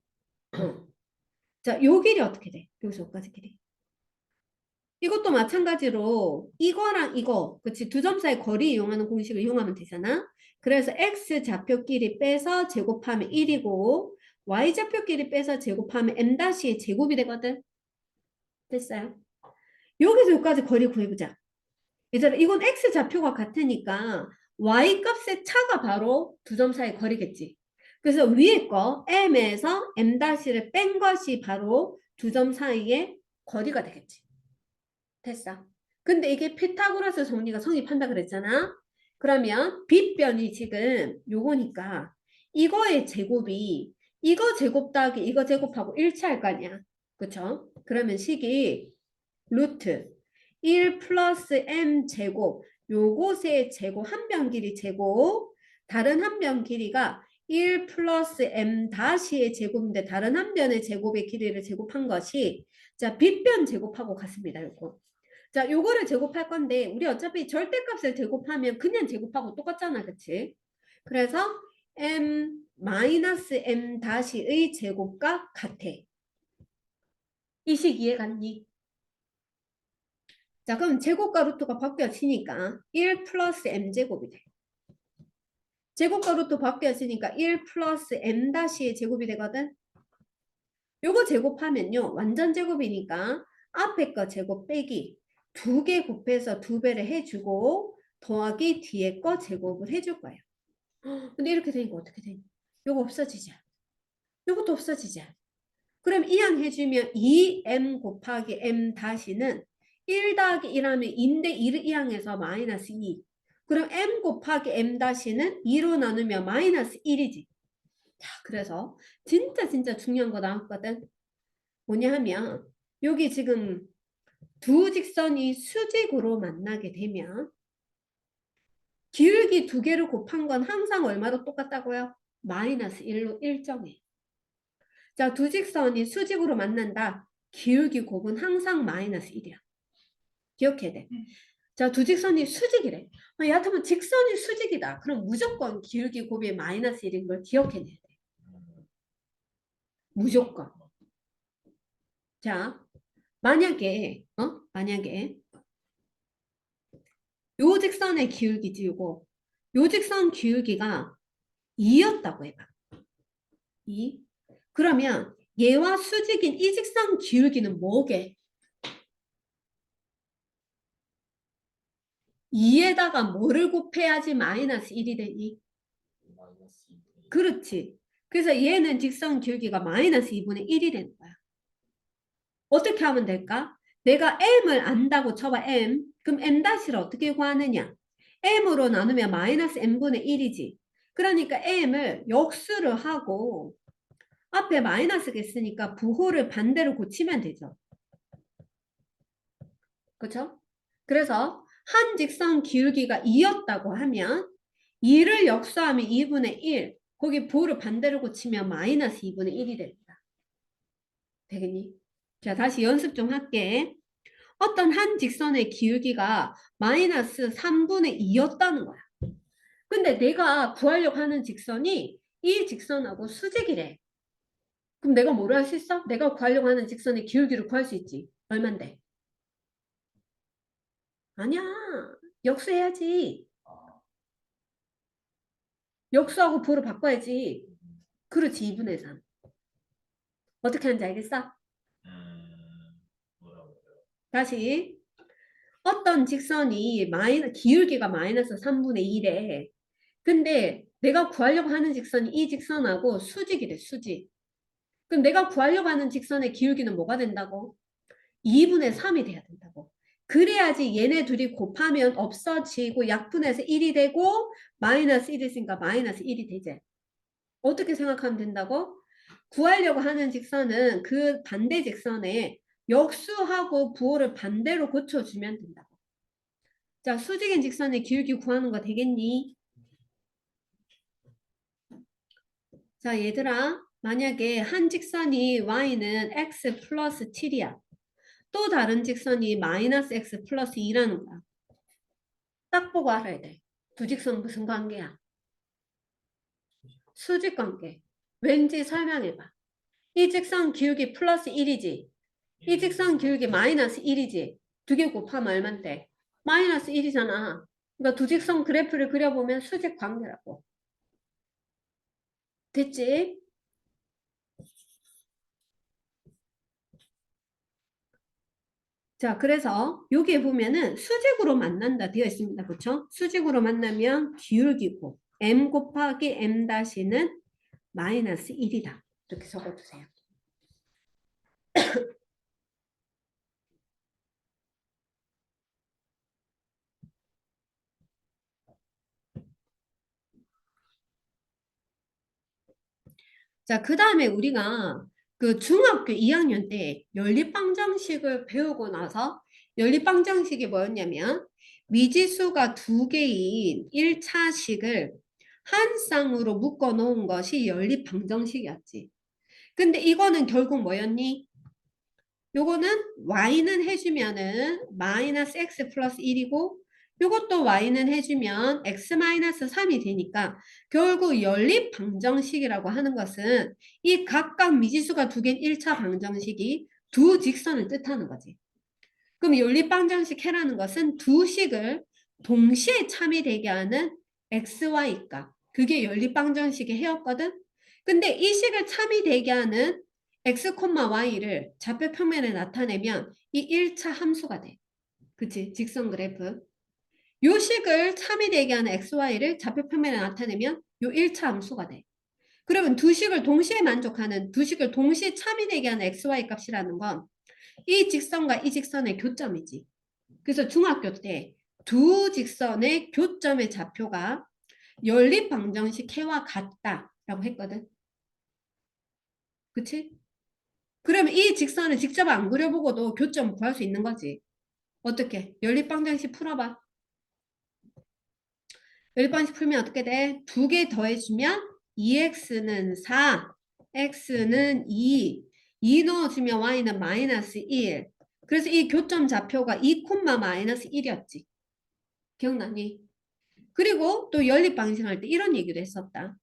자, 요 길이 어떻게 돼? 여기서 여기까지 길이. 이것도 마찬가지로 이거랑 이거, 그치? 두 점 사이 거리 이용하는 공식을 이용하면 되잖아. 그래서 x좌표끼리 빼서 제곱하면 1이고 y좌표끼리 빼서 제곱하면 m-의 제곱이 되거든. 됐어요? 여기서 여기까지 거리 구해보자. 얘들아, 이건 x좌표가 같으니까 y값의 차가 바로 두 점 사이 거리겠지. 그래서 위에 거 m에서 m-를 뺀 것이 바로 두 점 사이의 거리가 되겠지. 됐어. 근데 이게 피타고라스 정리가 성립한다 그랬잖아. 그러면 빗변이 지금 요거니까 이거의 제곱이 이거 제곱 더하기 이거 제곱하고 일치할 거 아니야. 그쵸? 그러면 식이 루트 1 플러스 m 제곱 요것의 제곱 한 변 길이 제곱 다른 한 변 길이가 1 플러스 m 다시의 제곱인데 다른 한 변의 제곱의 길이를 제곱한 것이 자 빗변 제곱하고 같습니다. 요거. 자 요거를 제곱할 건데 우리 어차피 절대값을 제곱하면 그냥 제곱하고 똑같잖아. 그치? 그래서 m 마이너스 m 다시의 제곱과 같아. 이 식 이해 갔니? 자, 그럼 제곱과 루트가 바뀌어지니까 1 플러스 m제곱이 돼. 제곱과 루트 바뀌어지니까 1 플러스 m 다시의 제곱이 되거든. 요거 제곱하면요. 완전 제곱이니까 앞에 거 제곱 빼기 두 개 곱해서 두 배를 해주고 더하기 뒤에 거 제곱을 해줄 거예요. 근데 이렇게 되니까 어떻게 되니? 요거 없어지죠. 요것도 없어지죠. 그럼 이항해주면 2m 곱하기 m 다시는 1 더하기 1하면 2인데 2를 이항해서 마이너스 2. 그럼 m 곱하기 m 다시는 2로 나누면 마이너스 1이지. 자, 그래서 진짜 중요한 거 나왔거든. 뭐냐 하면 여기 지금 두 직선이 수직으로 만나게 되면 기울기 두 개를 곱한 건 항상 얼마로 똑같다고요? 마이너스 1로 일정해. 자, 두 직선이 수직으로 만난다. 기울기 곱은 항상 마이너스 1이야. 기억해야 돼. 자, 두 직선이 수직이래. 여하튼 직선이 수직이다. 그럼 무조건 기울기 곱이 마이너스 1인 걸 기억해내야 돼. 무조건. 자, 만약에 요 직선의 기울기 지우고 요 직선 기울기가 2였다고 해봐. 2. 그러면 얘와 수직인 이 직선 기울기는 뭐게? 2에다가 뭐를 곱해야지 마이너스 1이 되니? 그렇지. 그래서 얘는 직선 기울기가 마이너스 2분의 1이 되는 거야. 어떻게 하면 될까? 내가 m을 안다고 쳐봐, m. 그럼 m-를 어떻게 구하느냐? m으로 나누면 마이너스 m분의 1이지. 그러니까 m을 역수를 하고 앞에 마이너스가 있으니까 부호를 반대로 고치면 되죠. 그렇죠? 그래서 한 직선 기울기가 2였다고 하면 2를 역수하면 2분의 1. 거기 부호를 반대로 고치면 마이너스 2분의 1이 된다. 되겠니? 자, 다시 연습 좀 할게. 어떤 한 직선의 기울기가 마이너스 3분의 2였다는 거야. 근데 내가 구하려고 하는 직선이 이 직선하고 수직이래. 그럼 내가 뭐를 할 수 있어? 내가 구하려고 하는 직선의 기울기를 구할 수 있지. 얼만데? 아니야. 역수해야지. 역수하고 부호를 바꿔야지. 그렇지, 2분의 3. 어떻게 하는지 알겠어?
뭐라고요?
다시. 어떤 직선이 기울기가 마이너스 3분의 1에 근데 내가 구하려고 하는 직선이 이 직선하고 수직이래, 수직. 그럼 내가 구하려고 하는 직선의 기울기는 뭐가 된다고? 2분의 3이 돼야 된다고. 그래야지 얘네 둘이 곱하면 없어지고 약분해서 1이 되고 마이너스 1이 있으니까 마이너스 1이 되지. 어떻게 생각하면 된다고? 구하려고 하는 직선은 그 반대 직선에 역수하고 부호를 반대로 고쳐주면 된다고. 자, 수직인 직선의 기울기 구하는 거 되겠니? 자, 얘들아, 만약에 한 직선이 y는 x 플러스 7이야. 또 다른 직선이 마이너스 x 플러스 2라는 거야. 딱 보고 알아야 돼. 두 직선 무슨 관계야? 수직 관계. 왠지 설명해봐. 이 직선 기울기 플러스 1이지. 이 직선 기울기 마이너스 1이지. 두 개 곱하면 얼만데? 마이너스 1이잖아. 그러니까 두 직선 그래프를 그려보면 수직 관계라고. 됐지? 자, 그래서 여기에 보면은 수직으로 만난다 되어 있습니다. 그렇죠? 수직으로 만나면 기울기고 m 곱하기 m 다시는 마이너스 1이다. 이렇게 적어주세요. 자, 그 다음에 우리가 그 중학교 2학년 때 연립방정식을 배우고 나서 연립방정식이 뭐였냐면 미지수가 두 개인 1차식을 한 쌍으로 묶어 놓은 것이 연립방정식이었지. 근데 이거는 결국 뭐였니? 요거는 y는 해주면은 마이너스 x 플러스 1이고 요것도 y는 해주면 x 마이너스 3이 되니까 결국 연립 방정식이라고 하는 것은 이 각각 미지수가 두 개인 1차 방정식이 두 직선을 뜻하는 거지. 그럼 연립 방정식 해라는 것은 두 식을 동시에 참이되게 하는 x, y 값. 그게 연립 방정식의 해였거든. 근데 이 식을 참이되게 하는 x, y를 좌표 평면에 나타내면 이 1차 함수가 돼. 그치? 직선 그래프. 요 식을 참이되게 하는 x, y를 좌표 평면에 나타내면 요 1차 함수가 돼. 그러면 두 식을 동시에 만족하는, 두 식을 동시에 참이되게 하는 x, y 값이라는 건 이 직선과 이 직선의 교점이지. 그래서 중학교 때 두 직선의 교점의 좌표가 연립 방정식 해와 같다라고 했거든. 그치? 그러면 이 직선을 직접 안 그려보고도 교점 구할 수 있는 거지. 어떻게? 연립방정식 풀어봐. 연립방정식 풀면 어떻게 돼? 두 개 더해주면 2x는 4, x는 2 넣어주면 y는 마이너스 1. 그래서 이 교점 좌표가 2, 마이너스 1이었지. 기억나니? 그리고 또 연립방정식 할 때 이런 얘기도 했었다.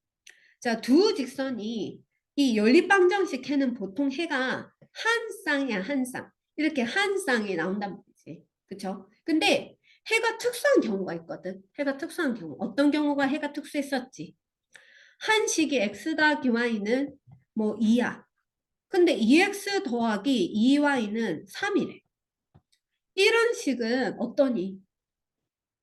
자, 두 직선이 이 연립방정식 해는 보통 해가 한 쌍이야, 한 쌍. 이렇게 한 쌍이 나온단 말이지. 그쵸? 근데 해가 특수한 경우가 있거든. 해가 특수한 경우. 어떤 경우가 해가 특수했었지? 한 식이 x 더하기 y는 뭐 2야. 근데 2x 더하기 2y는 3이래. 이런 식은 어떠니?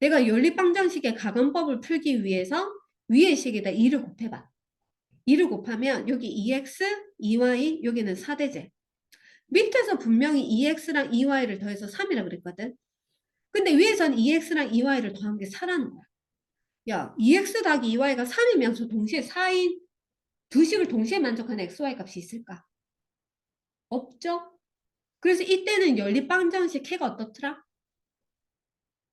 내가 연립방정식의 가변법을 풀기 위해서 위의 식에다 2를 곱해봐. 2를 곱하면 여기 2x, 2y, 여기는 4대제. 밑에서 분명히 2x랑 2y를 더해서 3이라 그랬거든. 근데 위에서는 2x랑 2y를 더한 게 4라는 거야. 야, 2x 더하기 2y가 3이면서 동시에 4인 두 식을 동시에 만족하는 xy 값이 있을까? 없죠? 그래서 이때는 연립방정식 해가 어떻더라?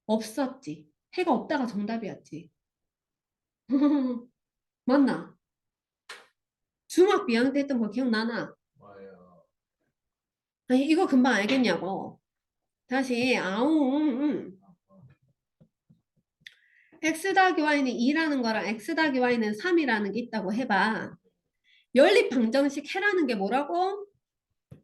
없었지. 해가 없다가 정답이었지. 맞나? 중학교 2학년 때 했던 거 기억나나? 아니, 이거 금방 알겠냐고. 다시, x 더하기 y는 2라는 거랑 x 더하기 y는 3이라는 게 있다고 해봐. 연립 방정식 해라는 게 뭐라고?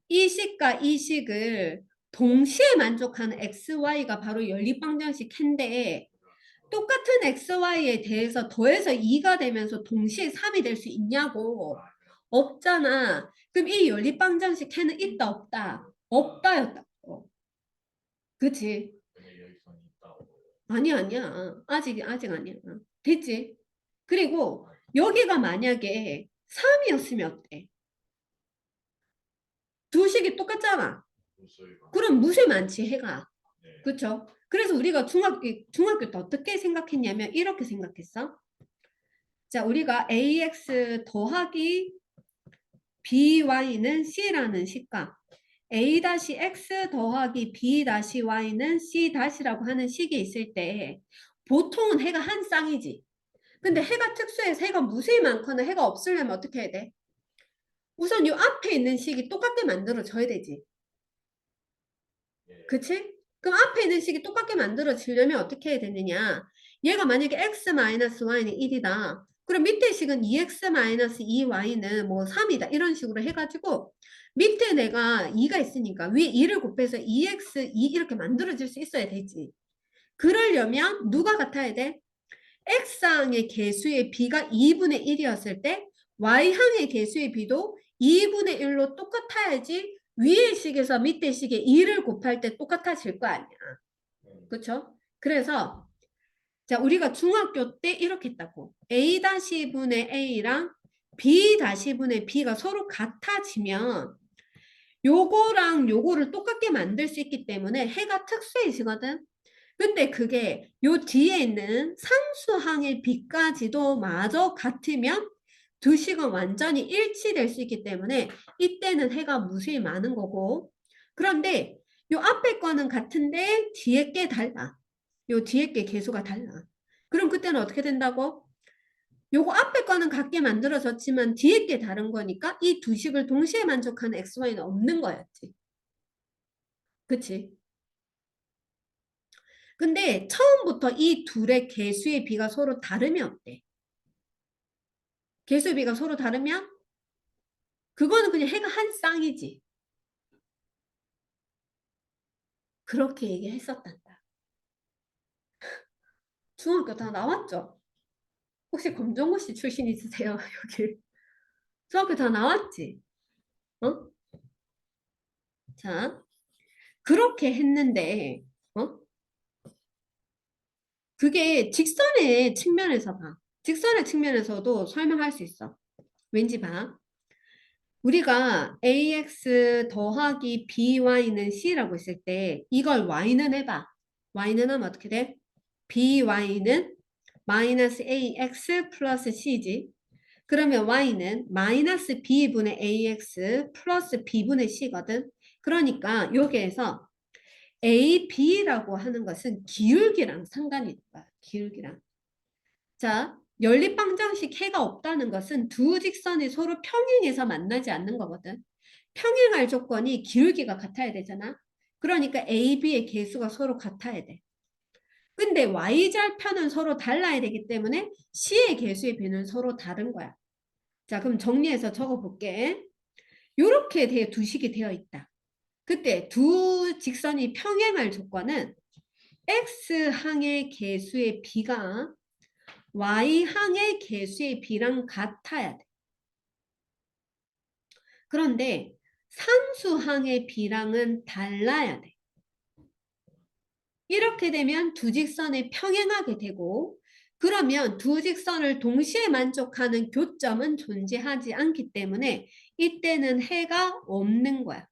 이 식과 이 식을 동시에 만족하는 x, y가 바로 연립 방정식 해인데 똑같은 x, y에 대해서 더해서 2가 되면서 동시에 3이 될 수 있냐고. 없잖아. 그럼 이 연립 방정식 해는 있다 없다? 없다였다. 그치? 아니야. 아직 아니야. 됐지? 그리고 여기가 만약에 3이었으면 어때? 두 식이 똑같잖아. 그럼 무수히 많지, 해가. 그쵸? 그래서 우리가 중학교 때 어떻게 생각했냐면 이렇게 생각했어. 자, 우리가 ax 더하기 by는 c라는 식과 a-x 더하기 b-y는 c-라고 하는 식이 있을 때 보통은 해가 한 쌍이지. 근데 해가 특수해서 해가 무수히 많거나 해가 없으려면 어떻게 해야 돼? 우선 이 앞에 있는 식이 똑같게 만들어져야 되지. 그치? 그럼 앞에 있는 식이 똑같게 만들어지려면 어떻게 해야 되느냐? 얘가 만약에 x-y는 1이다. 그럼 밑에 식은 2x-2y는 뭐 3이다. 이런 식으로 해가지고 밑에 내가 2가 있으니까 위에 2를 곱해서 2x, 2 이렇게 만들어질 수 있어야 되지. 그러려면 누가 같아야 돼? x항의 개수의 b가 2분의 1이었을 때 y항의 개수의 b도 2분의 1로 똑같아야지 위의 식에서 밑에 식에 2를 곱할 때 똑같아질 거 아니야. 그쵸? 그래서 자 우리가 중학교 때 이렇게 했다고. a-분의 a랑 b-분의 b가 서로 같아지면 요거랑 요거를 똑같게 만들 수 있기 때문에 해가 특수해지거든. 근데 그게 요 뒤에 있는 상수항의 b까지도 마저 같으면 두 식은 완전히 일치될 수 있기 때문에 이때는 해가 무수히 많은 거고 그런데 요 앞에 거는 같은데 뒤에 게 달라. 요 뒤에 게 개수가 달라. 그럼 그때는 어떻게 된다고? 요거 앞에 거는 같게 만들어졌지만 뒤에 게 다른 거니까 이 두 식을 동시에 만족하는 XY는 없는 거였지. 그치? 근데 처음부터 이 둘의 개수의 비가 서로 다르면 어때? 개수의 비가 서로 다르면 그거는 그냥 해가 한 쌍이지. 그렇게 얘기했었단다. 중학교 다 나왔죠? 혹시 검정고시 출신 있으세요? 여기. 중학교 다 나왔지? 어? 자, 그렇게 했는데, 어? 그게 직선의 측면에서 봐. 직선의 측면에서도 설명할 수 있어. 왠지 봐. 우리가 ax 더하기 by는 c라고 있을 때 이걸 y는 해봐. y는 하면 어떻게 돼? by는 마이너스 ax 플러스 c지. 그러면 y는 마이너스 b분의 ax 플러스 b분의 c거든. 그러니까 여기에서 a, b라고 하는 것은 기울기랑 상관이 있다. 기울기랑. 자, 연립방정식 해가 없다는 것은 두 직선이 서로 평행해서 만나지 않는 거거든. 평행할 조건이 기울기가 같아야 되잖아. 그러니까 A, B의 개수가 서로 같아야 돼. 근데 Y절편은 서로 달라야 되기 때문에 C의 개수의 비는 서로 다른 거야. 자, 그럼 정리해서 적어볼게. 이렇게 두 식이 되어 있다. 그때 두 직선이 평행할 조건은 X항의 개수의 비가 Y항의 개수의 비랑 같아야 돼. 그런데 상수항의 비랑은 달라야 돼. 이렇게 되면 두 직선이 평행하게 되고 그러면 두 직선을 동시에 만족하는 교점은 존재하지 않기 때문에 이때는 해가 없는 거야.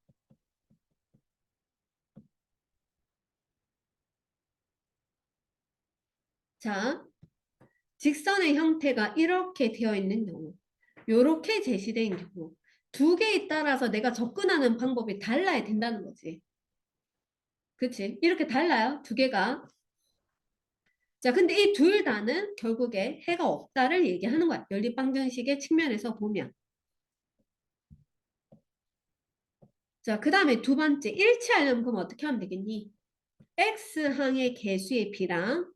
자, 직선의 형태가 이렇게 되어 있는 경우 이렇게 제시된 경우 두 개에 따라서 내가 접근하는 방법이 달라야 된다는 거지. 그치? 이렇게 달라요. 두 개가. 자, 근데 이 둘 다는 결국에 해가 없다를 얘기하는 거야. 연립방정식의 측면에서 보면. 자, 그 다음에 두 번째, 일치하려면 그럼 어떻게 하면 되겠니? X항의 개수의 비랑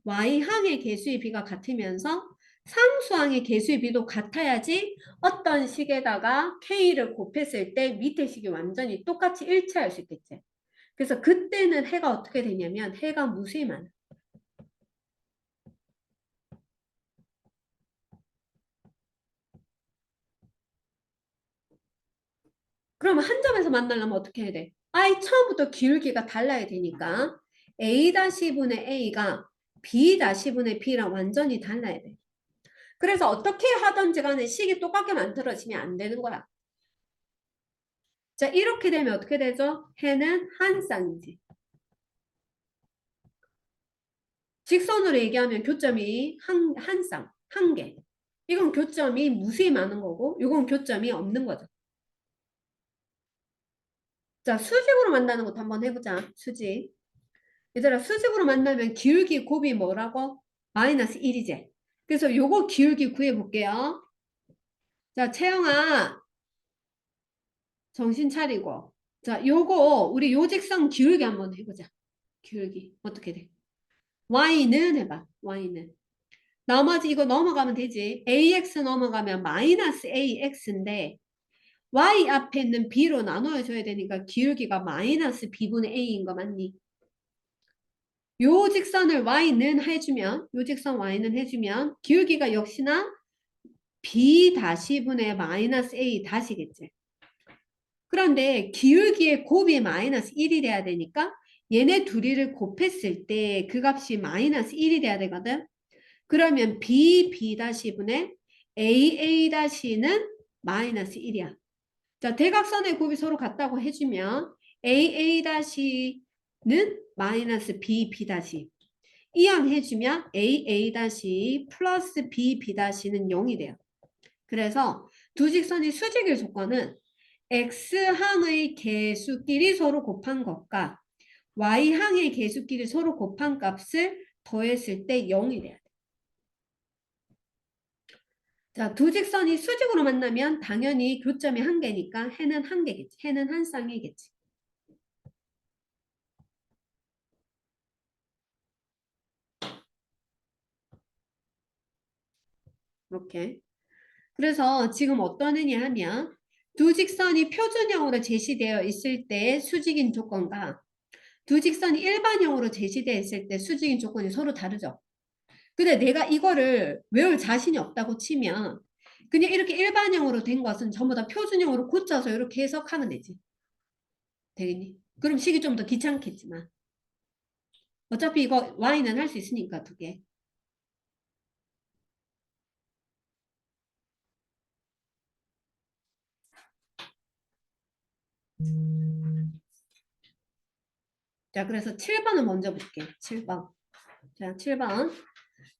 Y항의 개수의 비가 같으면서 상수항의 개수의 비도 같아야지 어떤 식에다가 K를 곱했을 때 밑에 식이 완전히 똑같이 일치할 수 있겠지. 그래서 그때는 해가 어떻게 되냐면 해가 무수히 많아. 그러면 한 점에서 만나려면 어떻게 해야 돼? 아예 처음부터 기울기가 달라야 되니까 A-분의 A가 B-분의 B랑 완전히 달라야 돼. 그래서 어떻게 하든지 간에 식이 똑같게 만들어지면 안 되는 거야. 자, 이렇게 되면 어떻게 되죠? 해는 한 쌍이지. 직선으로 얘기하면 교점이 한 쌍, 한 개. 이건 교점이 무수히 많은 거고, 이건 교점이 없는 거죠. 자, 수직으로 만나는 것도 한번 해보자. 수직. 얘들아, 수직으로 만나면 기울기 곱이 뭐라고? 마이너스 1이지. 그래서 요거 기울기 구해볼게요. 자, 채영아, 정신 차리고. 자, 요거, 우리 요직선 기울기 한번 해보자. 기울기. 어떻게 돼? y는 해봐. y는. 나머지 이거 넘어가면 되지. ax 넘어가면 마이너스 ax인데, y 앞에 있는 b로 나눠줘야 되니까 기울기가 마이너스 b분의 a인 거 맞니? 요 직선을 y는 해주면 요 직선 y는 해주면 기울기가 역시나 b 다시분의 마이너스 a 다시겠지. 그런데 기울기의 곱이 마이너스 1이 돼야 되니까 얘네 둘이를 곱했을 때 그 값이 마이너스 1이 돼야 되거든. 그러면 b 다시분의 a 다시는 마이너스 1이야. 자, 대각선의 곱이 서로 같다고 해주면 a 다시는 마이너스 b 다시 이항해주면 a 다시 플러스 b 다시는 0이 돼요. 그래서 두 직선이 수직일 조건은 x항의 개수끼리 서로 곱한 것과 y항의 개수끼리 서로 곱한 값을 더했을 때 0이 돼야 돼. 자, 두 직선이 수직으로 만나면 당연히 교점이 한 개니까 해는 한 개겠지. 해는 한 쌍이겠지. 이렇게. 그래서 지금 어떤 의미 하면 두 직선이 표준형으로 제시되어 있을 때 수직인 조건과 두 직선이 일반형으로 제시되어 있을 때 수직인 조건이 서로 다르죠. 근데 내가 이거를 외울 자신이 없다고 치면 그냥 이렇게 일반형으로 된 것은 전부 다 표준형으로 고쳐서 이렇게 해석하면 되지. 되겠니? 그럼 식이 좀 더 귀찮겠지만 어차피 이거 y는 할 수 있으니까 두 개. 자, 그래서 7번을 먼저 볼게. 7번. 자, 7번.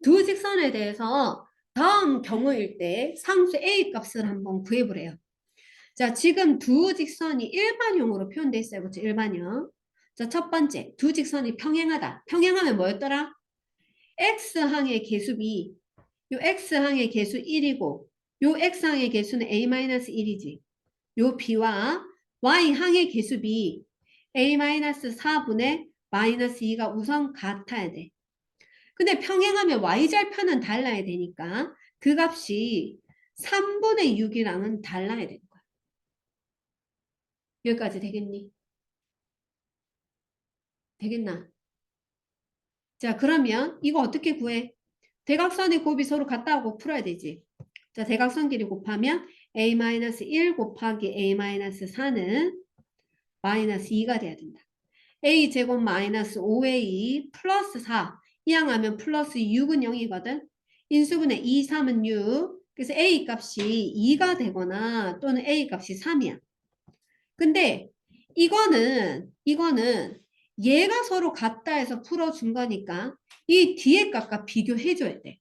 두 직선에 대해서 다음 경우일 때 상수 A 값을 한번 구해보래요. 자, 지금 두 직선이 일반형으로 표현돼 있어요. 그렇죠? 일반형. 자, 첫 번째. 두 직선이 평행하다. 평행하면 뭐였더라? X항의 개수비. 요 X항의 개수 1이고 요 X항의 개수는 A-1이지. 요 B와 Y항의 개수비 A-4분의 마이너스 2가 우선 같아야 돼. 근데 평행하면 y절편은 달라야 되니까 그 값이 3분의 6이랑은 달라야 되는 거야. 여기까지 되겠니? 되겠나? 자, 그러면 이거 어떻게 구해? 대각선의 곱이 서로 같다고 풀어야 되지. 자, 대각선끼리 곱하면 a-1 곱하기 a-4는 마이너스 2가 돼야 된다. a제곱 마이너스 5a 플러스 4 이항하면 플러스 6은 0이거든. 인수분해 2, 3은 6. 그래서 a 값이 2가 되거나 또는 a 값이 3이야. 근데 이거는 얘가 서로 같다 해서 풀어준 거니까 이 뒤에 값과 비교해줘야 돼.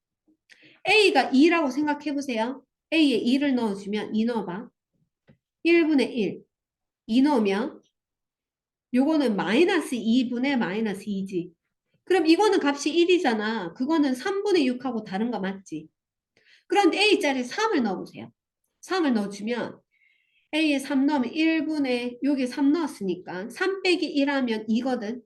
a가 2라고 생각해 보세요. a에 2를 넣어주면 2 넣어봐. 1분의 1. 2 넣으면 요거는 마이너스 2분의 마이너스 2지. 그럼 이거는 값이 1이잖아. 그거는 3분의 6하고 다른 거 맞지? 그런데 A자리에 3을 넣어보세요. 3을 넣어주면 A에 3 넣으면 1분의 여기 3 넣었으니까 3 빼기 1 하면 2거든.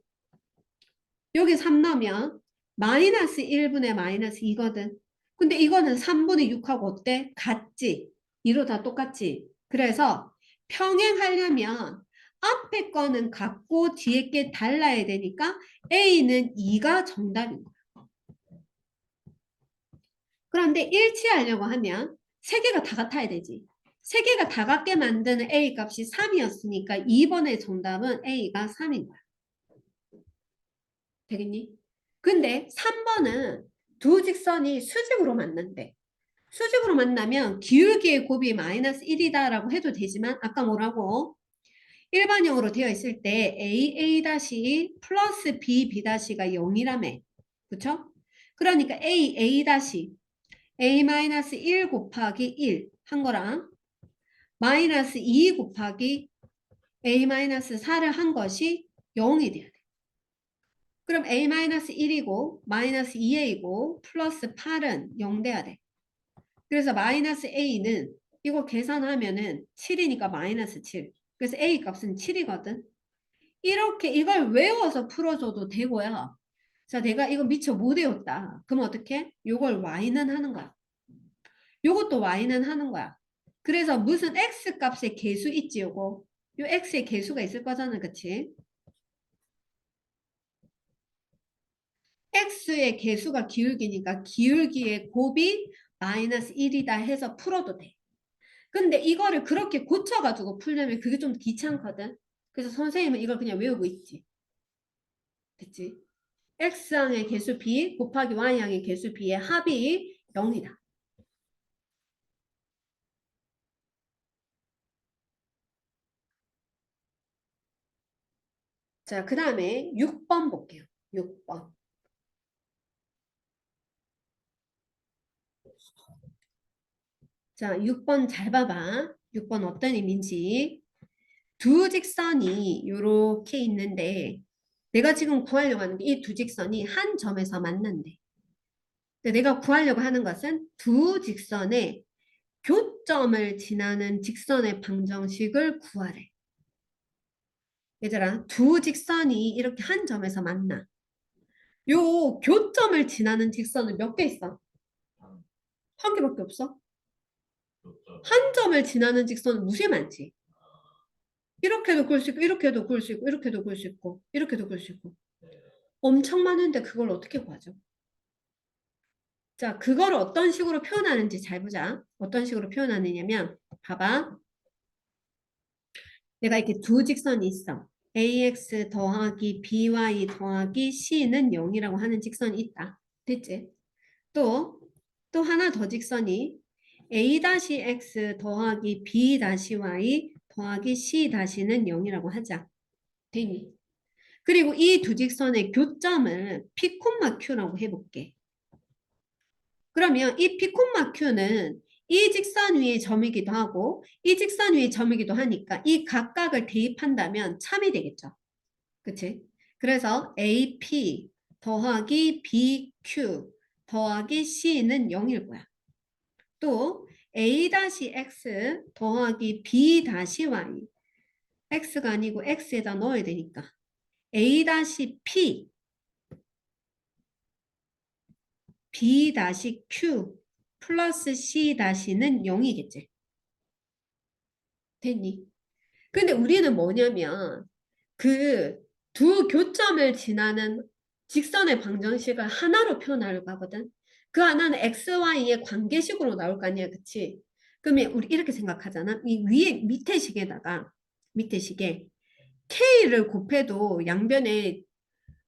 여기 3 넣으면 마이너스 1분의 마이너스 2거든. 근데 이거는 3분의 6하고 어때? 같지? 2로 다 똑같지? 그래서 평행하려면 앞에 거는 같고 뒤에 게 달라야 되니까 A는 2가 정답인 거야. 그런데 일치하려고 하면 세 개가 다 같아야 되지. 세 개가 다 같게 만드는 A 값이 3이었으니까 2번의 정답은 A가 3인 거야. 되겠니? 근데 3번은 두 직선이 수직으로 만난대. 수직으로 만나면 기울기의 곱이 마이너스 1이다라고 해도 되지만 아까 뭐라고? 일반형으로 되어 있을 때 AA- 플러스 BB-가 0이라며. 그쵸? 그러니까 AA- A-1 곱하기 1 한 거랑 마이너스 2 곱하기 A-4를 한 것이 0이 돼야 돼. 그럼 A-1이고 마이너스 2A이고 플러스 8은 0 돼야 돼. 그래서 마이너스 A는 이거 계산하면은 7이니까 마이너스 7. 그래서 A 값은 7이거든. 이렇게 이걸 외워서 풀어줘도 되고요. 자, 내가 이거 미처 못 외웠다. 그럼 어떻게? 요걸 Y는 하는 거야. 요것도 Y는 하는 거야. 그래서 무슨 X 값의 개수 있지, 요거. 요 X의 개수가 있을 거잖아, 그치? X의 개수가 기울기니까 기울기의 곱이 마이너스 1이다 해서 풀어도 돼. 근데 이거를 그렇게 고쳐가지고 풀려면 그게 좀 귀찮거든. 그래서 선생님은 이걸 그냥 외우고 있지. 됐지? X항의 개수 B 곱하기 Y항의 개수 B의 합이 0이다. 자, 그 다음에 6번 볼게요. 6번. 자, 6번 잘 봐봐. 6번 어떤 의미인지. 두 직선이 이렇게 있는데 내가 지금 구하려고 하는 게 이 두 직선이 한 점에서 만난대. 근데 내가 구하려고 하는 것은 두 직선의 교점을 지나는 직선의 방정식을 구하래. 얘들아, 두 직선이 이렇게 한 점에서 만나. 요 교점을 지나는 직선은 몇 개 있어? 한 개밖에 없어. 한 점을 지나는 직선은 무수히 많지. 이렇게도 그을 수 있고, 이렇게도 그을 수 있고, 이렇게도 그을 수 있고, 이렇게도 그을 수 있고. 엄청 많은데 그걸 어떻게 구하죠? 자, 그걸 어떤 식으로 표현하는지 잘 보자. 어떤 식으로 표현하느냐면, 봐봐. 내가 이렇게 두 직선이 있어. ax 더하기 by 더하기 c는 0이라고 하는 직선이 있다. 됐지? 또 하나 더 직선이 a-x 더하기 b-y 더하기 c-는 0이라고 하자. 됐니? 그리고 이 두 직선의 교점을 P, Q라고 해볼게. 그러면 이 P, Q는 이 직선 위의 점이기도 하고 이 직선 위의 점이기도 하니까 이 각각을 대입한다면 참이 되겠죠. 그치? 그래서 AP 더하기 BQ 더하기 C는 0일 거야. 또 A-X 더하기 B-Y X가 아니고 X에다 넣어야 되니까 A-P B-Q 플러스 C-는 0이겠지. 됐니? 근데 우리는 뭐냐면 그 두 교점을 지나는 직선의 방정식을 하나로 표현하려고 하거든. 그 하나는 XY의 관계식으로 나올 거 아니야, 그치? 그러면 우리 이렇게 생각하잖아. 이 위에 밑에 식에 K를 곱해도 양변에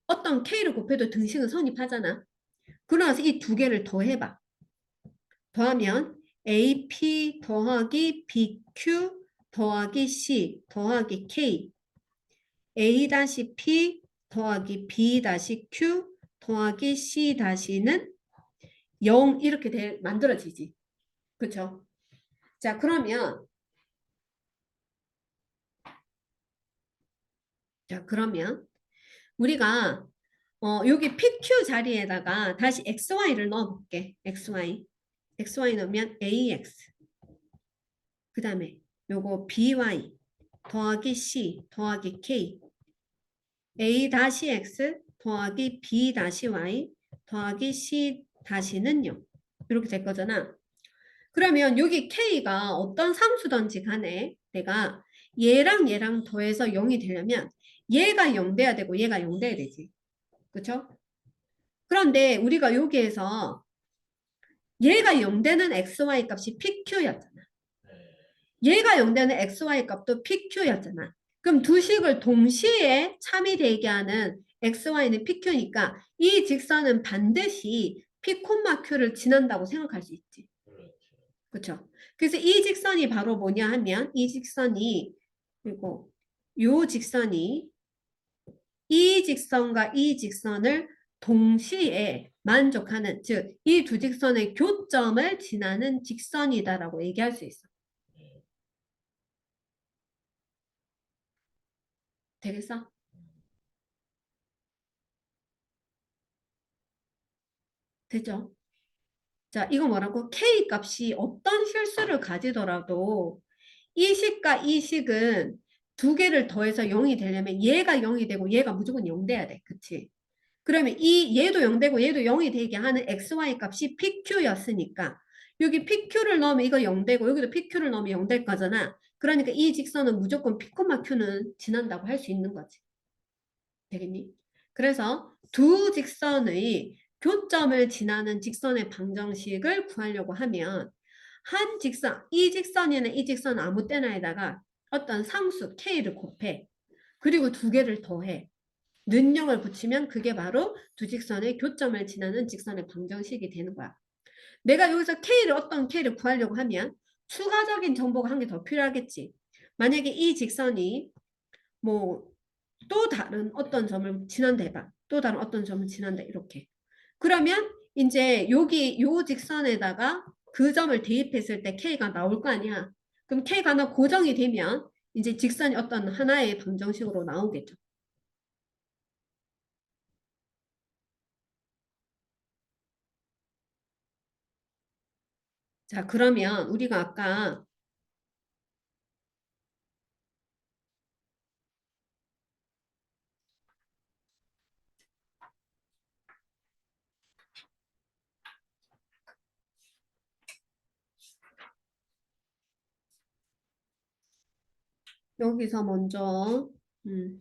어떤 K를 곱해도 등식은 성립하잖아. 그러면서 이 두 개를 더해봐. 더하면 AP 더하기 BQ 더하기 C 더하기 K A-P 더하기 B-Q 더하기 C-는 0 이렇게 만들어지지. 그쵸? 자, 그러면 우리가 여기 PQ 자리에다가 다시 XY를 넣어볼게. XY 넣으면 AX 그 다음에 요거 BY 더하기 C 더하기 K A-X 더하기 B-Y 더하기 C-는 0 이렇게 될 거잖아. 그러면 여기 K가 어떤 상수든지 간에 내가 얘랑 더해서 0이 되려면 얘가 0 돼야 되고 얘가 0 돼야 되지. 그쵸? 그런데 우리가 여기에서 얘가 0 되는 XY 값이 PQ였잖아. 얘가 0 되는 XY 값도 PQ였잖아. 그럼 두 식을 동시에 참이되게 하는 XY는 PQ니까 이 직선은 반드시 P, Q를 지난다고 생각할 수 있지. 그렇죠? 그래서 이 직선이 바로 뭐냐 하면 이 직선이 그리고 요 직선이 이 직선과 이 직선을 동시에 만족하는 즉 이 두 직선의 교점을 지나는 직선이다라고 얘기할 수 있어. 되겠어? 되죠? 자, 이거 뭐라고? K 값이 어떤 실수를 가지더라도 이 식과 이 식은 두 개를 더해서 0이 되려면 얘가 0이 되고 얘가 무조건 0 돼야 돼. 그치? 그러면 이 얘도 0 되고 얘도 0이 되게 하는 XY 값이 PQ였으니까 여기 PQ를 넣으면 이거 0 되고 여기도 PQ를 넣으면 0 될 거잖아. 그러니까 이 직선은 무조건 P, Q는 지난다고 할 수 있는 거지. 되겠니? 그래서 두 직선의 교점을 지나는 직선의 방정식을 구하려고 하면 한 직선, 이 직선이나 이 직선 아무 때나에다가 어떤 상수 K를 곱해. 그리고 두 개를 더해. 는영을 붙이면 그게 바로 두 직선의 교점을 지나는 직선의 방정식이 되는 거야. 내가 여기서 어떤 K를 구하려고 하면 추가적인 정보가 한 개 더 필요하겠지. 만약에 이 직선이 뭐 또 다른 어떤 점을 지난다 해봐. 또 다른 어떤 점을 지난다 이렇게. 그러면 이제 여기 요 직선에다가 그 점을 대입했을 때 K가 나올 거 아니야. 그럼 K가 하나 고정이 되면 이제 직선이 어떤 하나의 방정식으로 나오겠죠. 자, 그러면 우리가 아까 여기서 먼저 음,